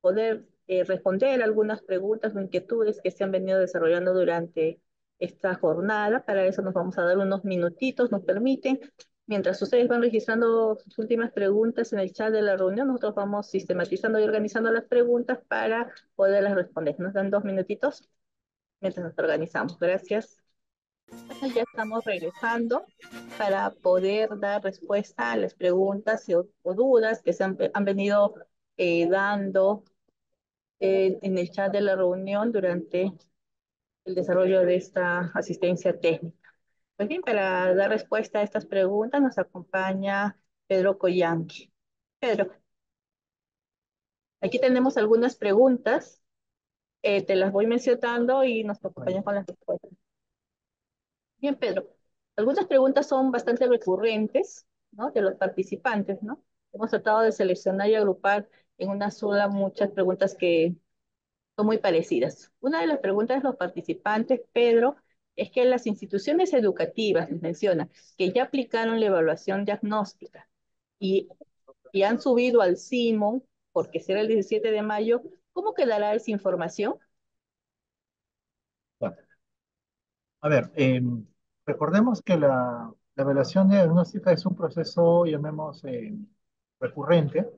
poder responder algunas preguntas o inquietudes que se han venido desarrollando durante esta jornada. Para eso nos vamos a dar unos minutitos, nos permiten. Mientras ustedes van registrando sus últimas preguntas en el chat de la reunión, nosotros vamos sistematizando y organizando las preguntas para poderlas responder. Nos dan 2 minutitos mientras nos organizamos. Gracias. Bueno, ya estamos regresando para poder dar respuesta a las preguntas o dudas que se han venido dando en el chat de la reunión durante el desarrollo de esta asistencia técnica. Pues bien, para dar respuesta a estas preguntas nos acompaña Pedro Collanqui. Pedro, aquí tenemos algunas preguntas, te las voy mencionando y nos acompañan con las respuestas. Bien, Pedro, algunas preguntas son bastante recurrentes, ¿no? De los participantes, ¿no? Hemos tratado de seleccionar y agrupar en una sola muchas preguntas que son muy parecidas. Una de las preguntas de los participantes, Pedro, es que las instituciones educativas, nos menciona, que ya aplicaron la evaluación diagnóstica y, y han subido al CIMON, porque será el 17 de mayo, ¿cómo quedará esa información? Bueno, a ver, recordemos que la evaluación diagnóstica es un proceso, llamemos, recurrente.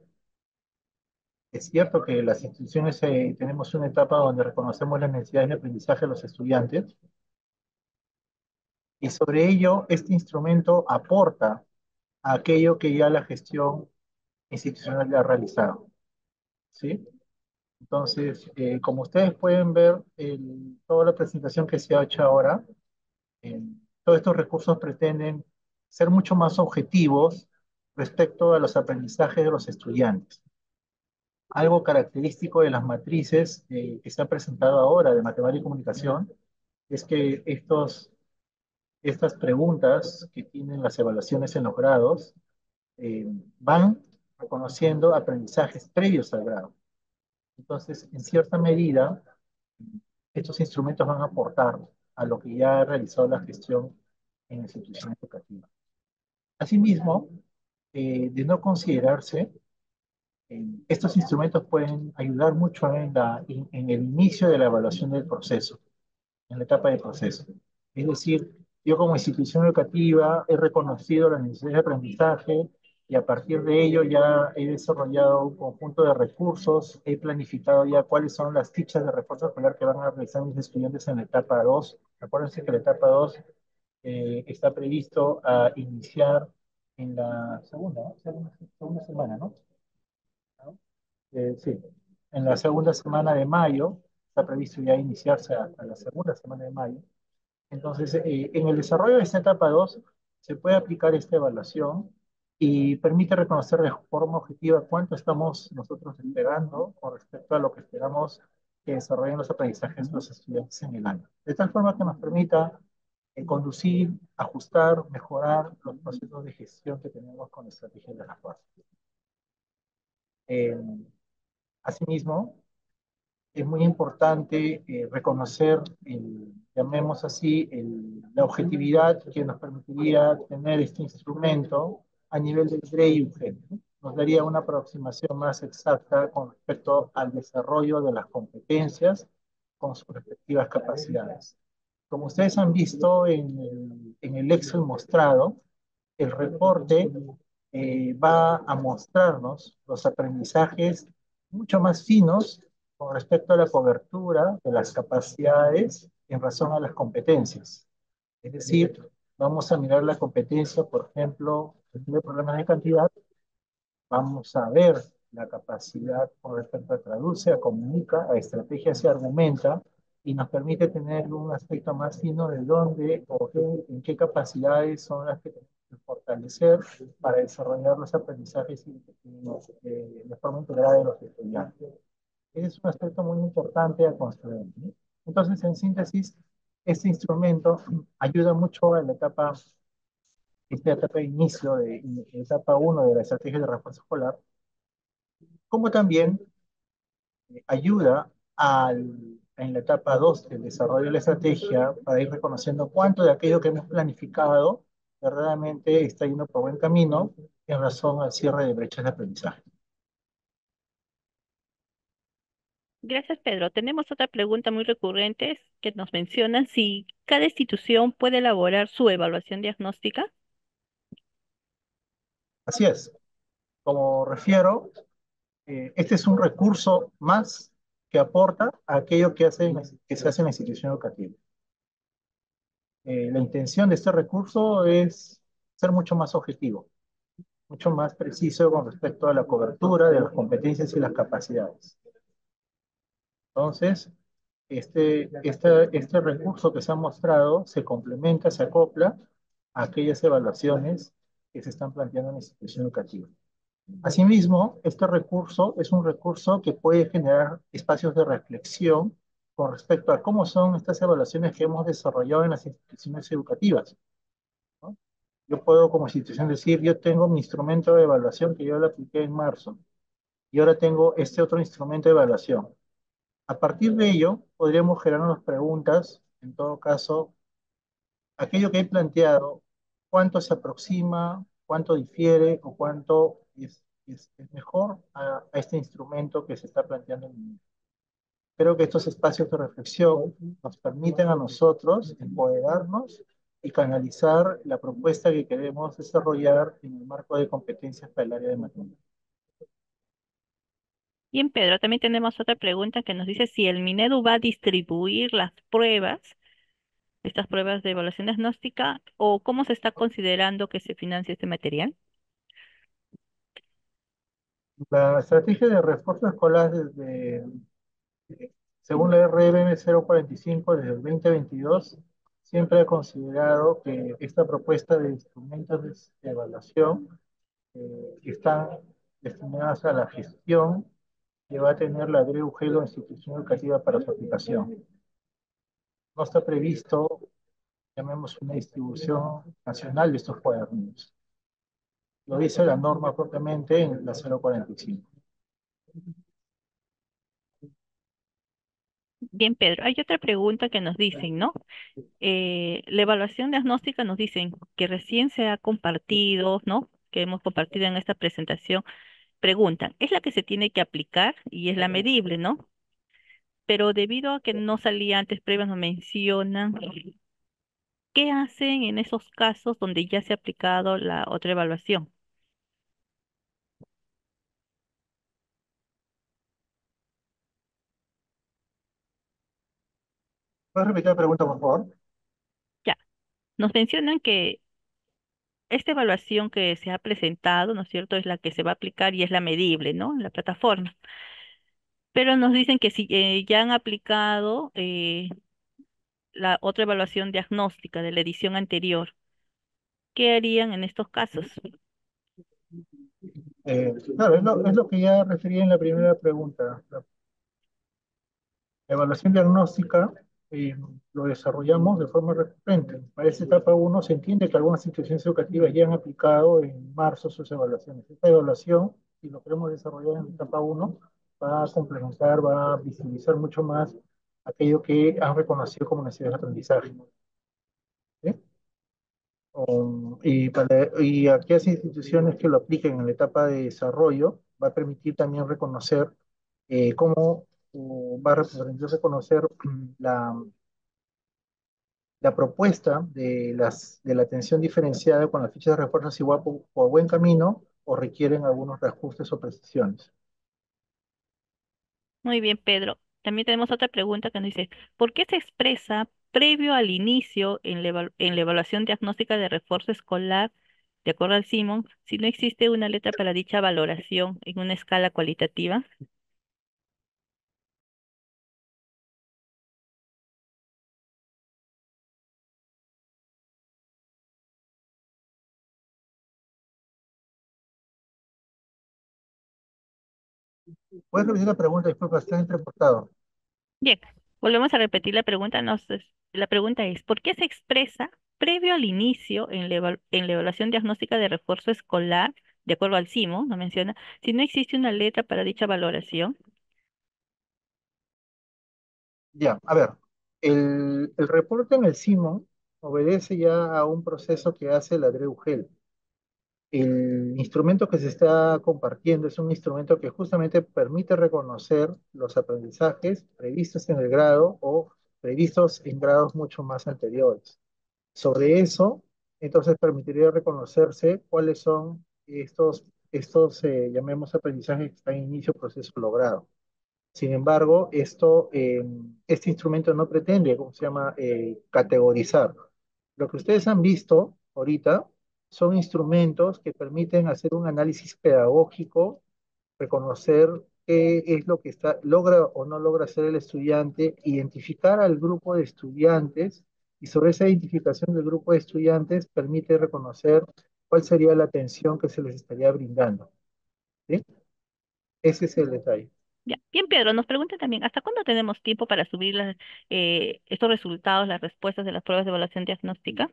Es cierto que las instituciones tenemos una etapa donde reconocemos las necesidades de aprendizaje de los estudiantes y sobre ello este instrumento aporta a aquello que ya la gestión institucional ya ha realizado. ¿sí? Entonces, como ustedes pueden ver, toda la presentación que se ha hecho ahora, todos estos recursos pretenden ser mucho más objetivos respecto a los aprendizajes de los estudiantes. Algo característico de las matrices que se han presentado ahora de matemática y comunicación es que estas preguntas que tienen las evaluaciones en los grados eh, van reconociendo aprendizajes previos al grado. Entonces, en cierta medida, estos instrumentos van a aportar a lo que ya ha realizado la gestión en la institución educativa. Asimismo, de no considerarse, estos instrumentos pueden ayudar mucho en el inicio de la evaluación del proceso, en la etapa de proceso. Es decir, yo como institución educativa he reconocido la necesidad de aprendizaje y a partir de ello ya he desarrollado un conjunto de recursos, he planificado ya cuáles son las fichas de refuerzo escolar que van a realizar mis estudiantes en la etapa 2. Acuérdense que la etapa 2 está previsto a iniciar en la segunda, ¿no? Segunda semana, ¿no? Sí, en la segunda semana de mayo, está previsto ya iniciarse a la segunda semana de mayo. Entonces, en el desarrollo de esta etapa 2 se puede aplicar esta evaluación y permite reconocer de forma objetiva cuánto estamos nosotros esperando con respecto a lo que esperamos que desarrollen los aprendizajes de los estudiantes en el año. De tal forma que nos permita conducir, ajustar, mejorar los procesos de gestión que tenemos con la estrategia de la fuerza. Eh, Asimismo, es muy importante reconocer, llamemos así, la objetividad que nos permitiría tener este instrumento a nivel del DRE y UGEL, ¿no? Nos daría una aproximación más exacta con respecto al desarrollo de las competencias con sus respectivas capacidades. Como ustedes han visto en el Excel mostrado, el reporte va a mostrarnos los aprendizajes mucho más finos con respecto a la cobertura de las capacidades en razón a las competencias. Es decir, vamos a mirar la competencia, por ejemplo, de problemas de cantidad, vamos a ver la capacidad con respecto a traduce, a comunica, a estrategia se argumenta y nos permite tener un aspecto más fino de dónde o en qué capacidades son las que tenemos que fortalecer para desarrollar los aprendizajes de forma integrada de los estudiantes. Ese es un aspecto muy importante a construir, ¿no? Entonces, en síntesis, este instrumento ayuda mucho en la esta etapa de inicio, de etapa 1 de la estrategia de refuerzo escolar, como también ayuda en la etapa 2 del desarrollo de la estrategia para ir reconociendo cuánto de aquello que hemos planificado verdaderamente está yendo por buen camino en razón al cierre de brechas de aprendizaje. Gracias, Pedro. Tenemos otra pregunta muy recurrente que nos menciona si cada institución puede elaborar su evaluación diagnóstica. Así es, como refiero, este es un recurso más que aporta a aquello que se hace en la institución educativa. La intención de este recurso es ser mucho más objetivo, mucho más preciso con respecto a la cobertura de las competencias y las capacidades. Entonces, este recurso que se ha mostrado se complementa, se acopla a aquellas evaluaciones que se están planteando en la institución educativa. Asimismo, este recurso es un recurso que puede generar espacios de reflexión con respecto a cómo son estas evaluaciones que hemos desarrollado en las instituciones educativas, ¿no? Yo puedo como institución decir, yo tengo mi instrumento de evaluación que yo lo apliqué en marzo y ahora tengo este otro instrumento de evaluación. A partir de ello, podríamos generarnos preguntas, en todo caso, aquello que he planteado, cuánto se aproxima, cuánto difiere o cuánto es mejor a este instrumento que se está planteando en el momento. Creo que estos espacios de reflexión nos permiten a nosotros empoderarnos y canalizar la propuesta que queremos desarrollar en el marco de competencias para el área de matemáticas. Bien, Pedro, también tenemos otra pregunta que nos dice si el Minedu va a distribuir las pruebas, estas pruebas de evaluación diagnóstica, o cómo se está considerando que se financie este material. La estrategia de refuerzo escolar según la RBM 045 desde el 2022, siempre ha considerado que esta propuesta de instrumentos de evaluación están destinadas a la gestión que va a tener la DREUG o institución educativa para su aplicación. No está previsto, llamemos, una distribución nacional de estos cuadernos. Lo dice la norma propiamente en la 045. Bien, Pedro, hay otra pregunta que nos dicen, ¿no? La evaluación diagnóstica nos dicen que recién se ha compartido, ¿no? Que hemos compartido en esta presentación. Preguntan, ¿es la que se tiene que aplicar y es la medible, ¿no? Pero debido a que no salía antes previas, nos mencionan qué hacen en esos casos donde ya se ha aplicado la otra evaluación. ¿Puedes repetir la pregunta, por favor? Ya, nos mencionan que esta evaluación que se ha presentado, ¿no es cierto?, es la que se va a aplicar y es la medible, ¿no?, en la plataforma. Pero nos dicen que si ya han aplicado la otra evaluación diagnóstica de la edición anterior, ¿qué harían en estos casos? Claro, es lo que ya refería en la primera pregunta. La evaluación diagnóstica eh, lo desarrollamos de forma recurrente. Para esta etapa uno se entiende que algunas instituciones educativas ya han aplicado en marzo sus evaluaciones. Esta evaluación, si lo queremos desarrollar en la etapa uno, va a complementar, va a visibilizar mucho más aquello que han reconocido como necesidades de aprendizaje. ¿Sí? Y aquellas instituciones que lo apliquen en la etapa de desarrollo va a permitir también reconocer cómo va a permitir reconocer la propuesta de la atención diferenciada con las fichas de refuerzo si va por buen camino o requieren algunos reajustes o precisiones. Muy bien, Pedro. También tenemos otra pregunta que nos dice, ¿por qué se expresa previo al inicio en en la evaluación diagnóstica de refuerzo escolar, de acuerdo al Simon, si no existe una letra para dicha valoración en una escala cualitativa? ¿Puedes repetir la pregunta? Disculpa, está entrecortado. Bien, volvemos a repetir la pregunta. La pregunta es, ¿por qué se expresa previo al inicio en en la evaluación diagnóstica de refuerzo escolar, de acuerdo al CIMO, no menciona, si no existe una letra para dicha valoración? Ya, a ver, el reporte en el CIMO obedece ya a un proceso que hace la DREUGEL. El instrumento que se está compartiendo es un instrumento que justamente permite reconocer los aprendizajes previstos en el grado o previstos en grados mucho más anteriores. Sobre eso, entonces permitiría reconocerse cuáles son llamemos aprendizajes que están en inicio proceso logrado. Sin embargo, este instrumento no pretende, ¿cómo se llama?, categorizar. Lo que ustedes han visto ahorita son instrumentos que permiten hacer un análisis pedagógico, reconocer qué es lo que logra o no logra hacer el estudiante, identificar al grupo de estudiantes y sobre esa identificación del grupo de estudiantes permite reconocer cuál sería la atención que se les estaría brindando. ¿Sí? Ese es el detalle. Ya. Bien, Pedro, nos pregunta también, ¿hasta cuándo tenemos tiempo para subir estos resultados, las respuestas de las pruebas de evaluación diagnóstica?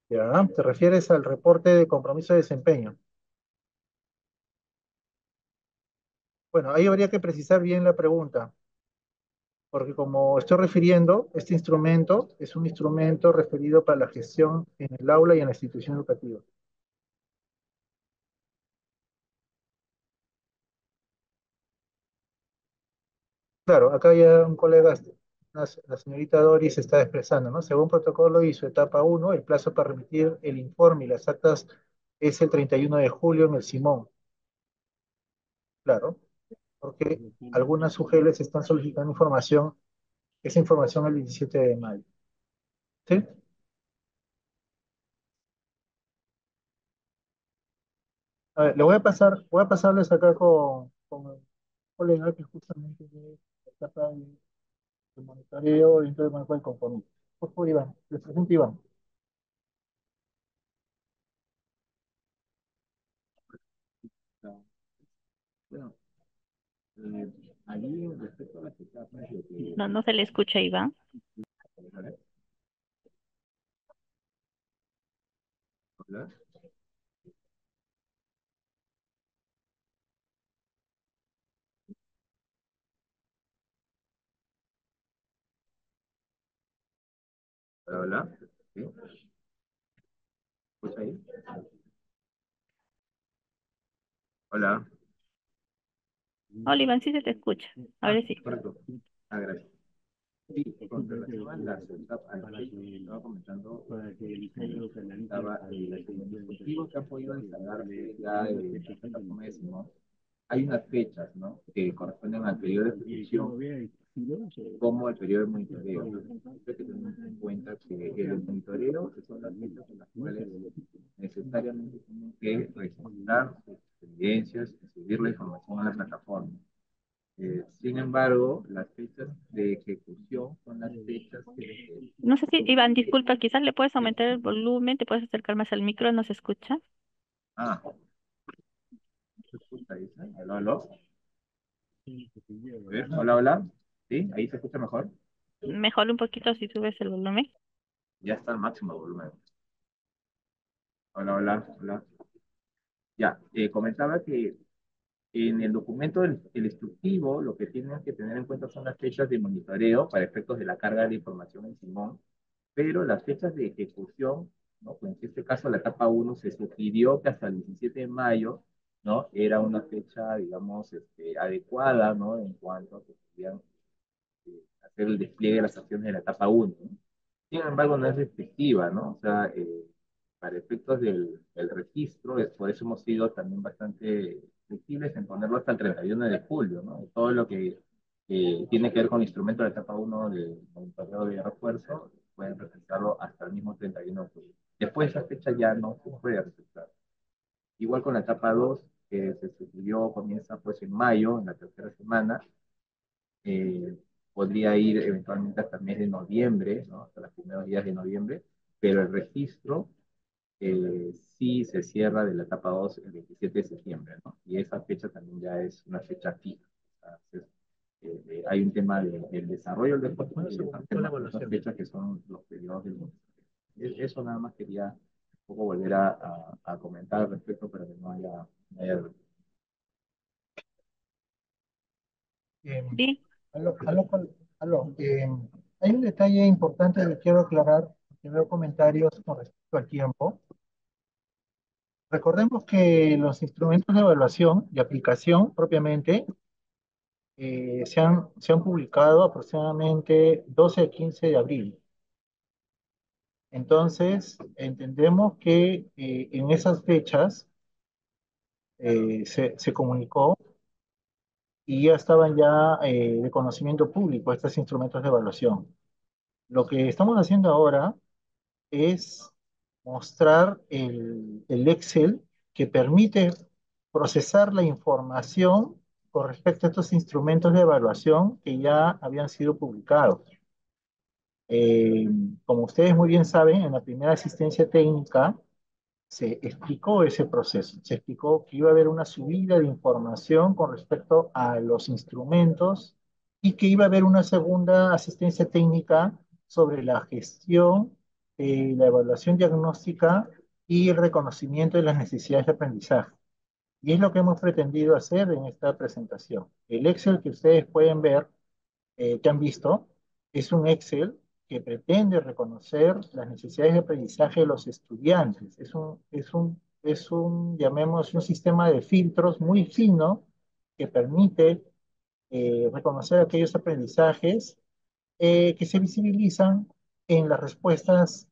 ¿Ya? ¿Te refieres al reporte de compromiso de desempeño? Bueno, ahí habría que precisar bien la pregunta, porque como estoy refiriendo, este instrumento es un instrumento referido para la gestión en el aula y en la institución educativa. Claro, acá ya un colega, la señorita Doris se está expresando, ¿no? Según protocolo y su etapa uno, el plazo para remitir el informe y las actas es el 31 de julio en el Simón. Claro, porque algunas UGELs están solicitando esa información el 17 de mayo. ¿Sí? A ver, voy a pasarles acá con el colega que justamente de la etapa de monitoreo dentro del marco del compromiso. Por favor, Iván, les presento Iván. Bueno, eh, allí respecto a las etapas, lo que... No, no se le escucha, Iván. ¿Hola? ¿Hola? ¿Hola? ¿Sí? ¿Escucha ahí? Hola. Hola, Iván, sí se te escucha. Ahora sí. Correcto. Gracias. Sí, con relación a las etapas, a las fechas que estaba comentando, estaba los dispositivos que han podido instalarse ya en la plataforma de Simón. Hay unas fechas, ¿no? Que corresponden al periodo de ejecución como el periodo de monitoreo. Hay que tener en cuenta que el monitoreo que son las fechas en las cuales necesariamente tienen que registrar sus evidencias y subir la información a la plataforma. Sin embargo, las fechas de ejecución son las fechas que... No sé si, Iván, disculpa, quizás le puedes aumentar el volumen, te puedes acercar más al micro, no se escucha. Ah, ¿se escucha? Dice. ¿Aló, aló? A ver, hola, hola. ¿Sí? ¿Ahí se escucha mejor? Mejor un poquito si subes el volumen. Ya está al máximo volumen. Hola, hola, hola. Ya, comentaba que en el documento el instructivo lo que tienen que tener en cuenta son las fechas de monitoreo para efectos de la carga de la información en Simón, pero las fechas de ejecución, ¿no? Pues en este caso la etapa uno se sugirió que hasta el 17 de mayo, ¿no? Era una fecha, digamos, adecuada, ¿no? En cuanto a que podían hacer el despliegue de las acciones de la etapa uno, ¿no? Sin embargo, no es efectiva, ¿no? O sea, para efectos del registro, por eso hemos sido también bastante flexibles en ponerlo hasta el 31 de julio, ¿no? Todo lo que tiene que ver con instrumentos de etapa uno de monitoreo de refuerzo, pueden regresarlo hasta el mismo 31 de julio. Después de esa fecha ya no se puede registrar. Igual con la etapa 2 que se sugirió, comienza pues en mayo, en la tercera semana, eh, podría ir eventualmente hasta el mes de noviembre, ¿no? Hasta los primeros días de noviembre, pero el registro sí se cierra de la etapa 2 el 27 de septiembre, ¿no? Y esa fecha también ya es una fecha fija. Entonces, hay un tema del desarrollo del deporte y otras fechas que son los periodos del mundo. Eso nada más quería un poco volver a comentar al respecto para que no haya... Eh, Sí, aló, aló, aló, hay un detalle importante que quiero aclarar, que veo comentarios con respecto al tiempo. Recordemos que los instrumentos de evaluación y aplicación propiamente se han publicado aproximadamente 12 a 15 de abril. Entonces, entendemos que en esas fechas se comunicó y ya estaban ya de conocimiento público estos instrumentos de evaluación. Lo que estamos haciendo ahora es mostrar el Excel que permite procesar la información con respecto a estos instrumentos de evaluación que ya habían sido publicados. Eh, Como ustedes muy bien saben, en la primera asistencia técnica se explicó ese proceso, se explicó que iba a haber una subida de información con respecto a los instrumentos y que iba a haber una segunda asistencia técnica sobre la gestión, la evaluación diagnóstica y el reconocimiento de las necesidades de aprendizaje. Y es lo que hemos pretendido hacer en esta presentación. El Excel que ustedes pueden ver, que han visto, es un Excel que pretende reconocer las necesidades de aprendizaje de los estudiantes. Llamemos, un sistema de filtros muy fino que permite reconocer aquellos aprendizajes que se visibilizan en las respuestas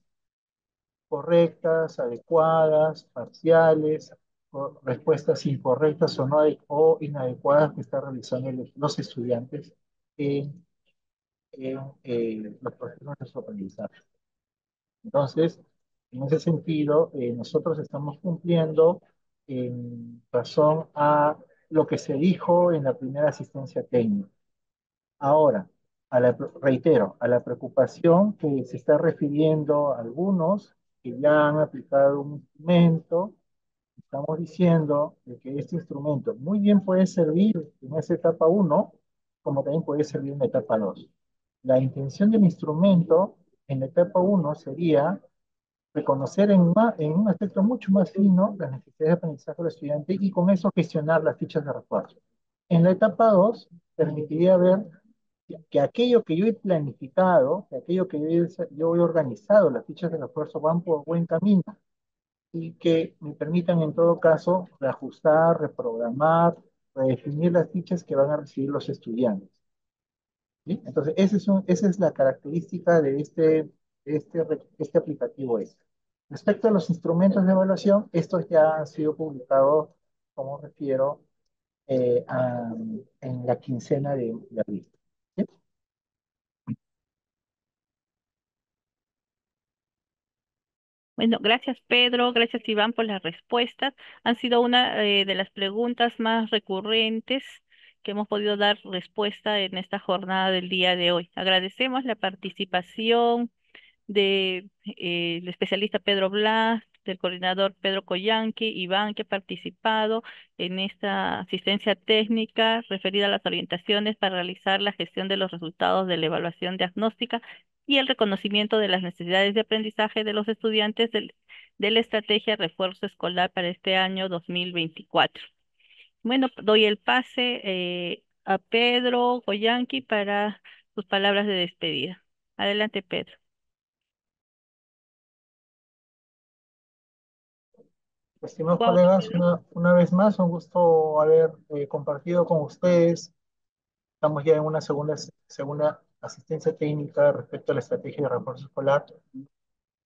correctas, adecuadas, parciales, o respuestas incorrectas o, no o inadecuadas que están realizando los estudiantes en los procesos de su aprendizaje. Entonces, en ese sentido, nosotros estamos cumpliendo en razón a lo que se dijo en la primera asistencia técnica. Ahora, reitero, a la preocupación que se está refiriendo a algunos que ya han aplicado un instrumento, estamos diciendo de que este instrumento muy bien puede servir en esa etapa 1, como también puede servir en la etapa 2. La intención del instrumento en la etapa 1 sería reconocer en un aspecto mucho más fino las necesidades de aprendizaje del estudiante y con eso gestionar las fichas de refuerzo. En la etapa 2 permitiría ver que aquello que yo he planificado, que aquello que yo he organizado, las fichas de refuerzo van por buen camino y que me permitan en todo caso reajustar, reprogramar, redefinir las fichas que van a recibir los estudiantes. ¿Sí? Entonces, esa es la característica de este aplicativo. Respecto a los instrumentos de evaluación, estos ya han sido publicados, como refiero, en la quincena de abril. ¿Sí? Bueno, gracias Pedro, gracias Iván por las respuestas. Han sido una de las preguntas más recurrentes que hemos podido dar respuesta en esta jornada del día de hoy. Agradecemos la participación de el especialista Pedro Blas, del coordinador Pedro Collanqui, Iván, que ha participado en esta asistencia técnica referida a las orientaciones para realizar la gestión de los resultados de la evaluación diagnóstica y el reconocimiento de las necesidades de aprendizaje de los estudiantes de la estrategia de refuerzo escolar para este año 2024. Bueno, doy el pase a Pedro Collanqui para sus palabras de despedida. Adelante, Pedro. Estimados Wow, colegas, una vez más, un gusto haber compartido con ustedes. Estamos ya en una segunda asistencia técnica respecto a la estrategia de refuerzo escolar.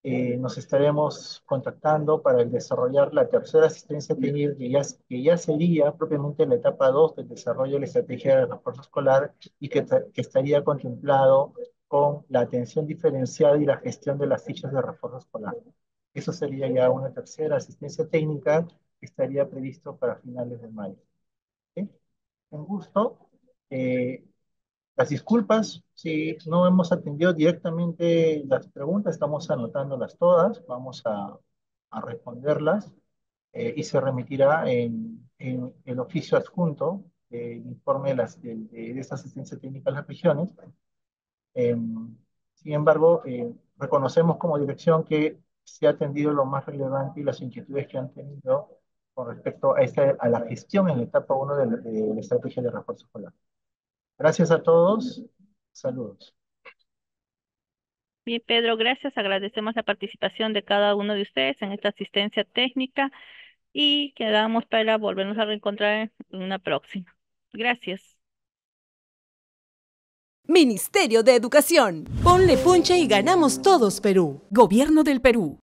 Nos estaremos contactando para desarrollar la tercera asistencia técnica, que ya sería propiamente la etapa 2 del desarrollo de la estrategia de refuerzo escolar y que estaría contemplado con la atención diferenciada y la gestión de las fichas de refuerzo escolar. Eso sería ya una tercera asistencia técnica que estaría previsto para finales de mayo. ¿Sí? Un gusto. Eh, las disculpas si no hemos atendido directamente las preguntas, estamos anotándolas todas, vamos a responderlas y se remitirá en el oficio adjunto, el informe de esta asistencia técnica a las regiones. Eh, Sin embargo, reconocemos como dirección que se ha atendido lo más relevante y las inquietudes que han tenido con respecto a la gestión en la etapa 1 de la estrategia de refuerzo escolar. Gracias a todos. Saludos. bien, Pedro, gracias. Agradecemos la participación de cada uno de ustedes en esta asistencia técnica y quedamos para volvernos a reencontrar en una próxima. Gracias. Ministerio de Educación. Ponle punche y ganamos todos, Perú. Gobierno del Perú.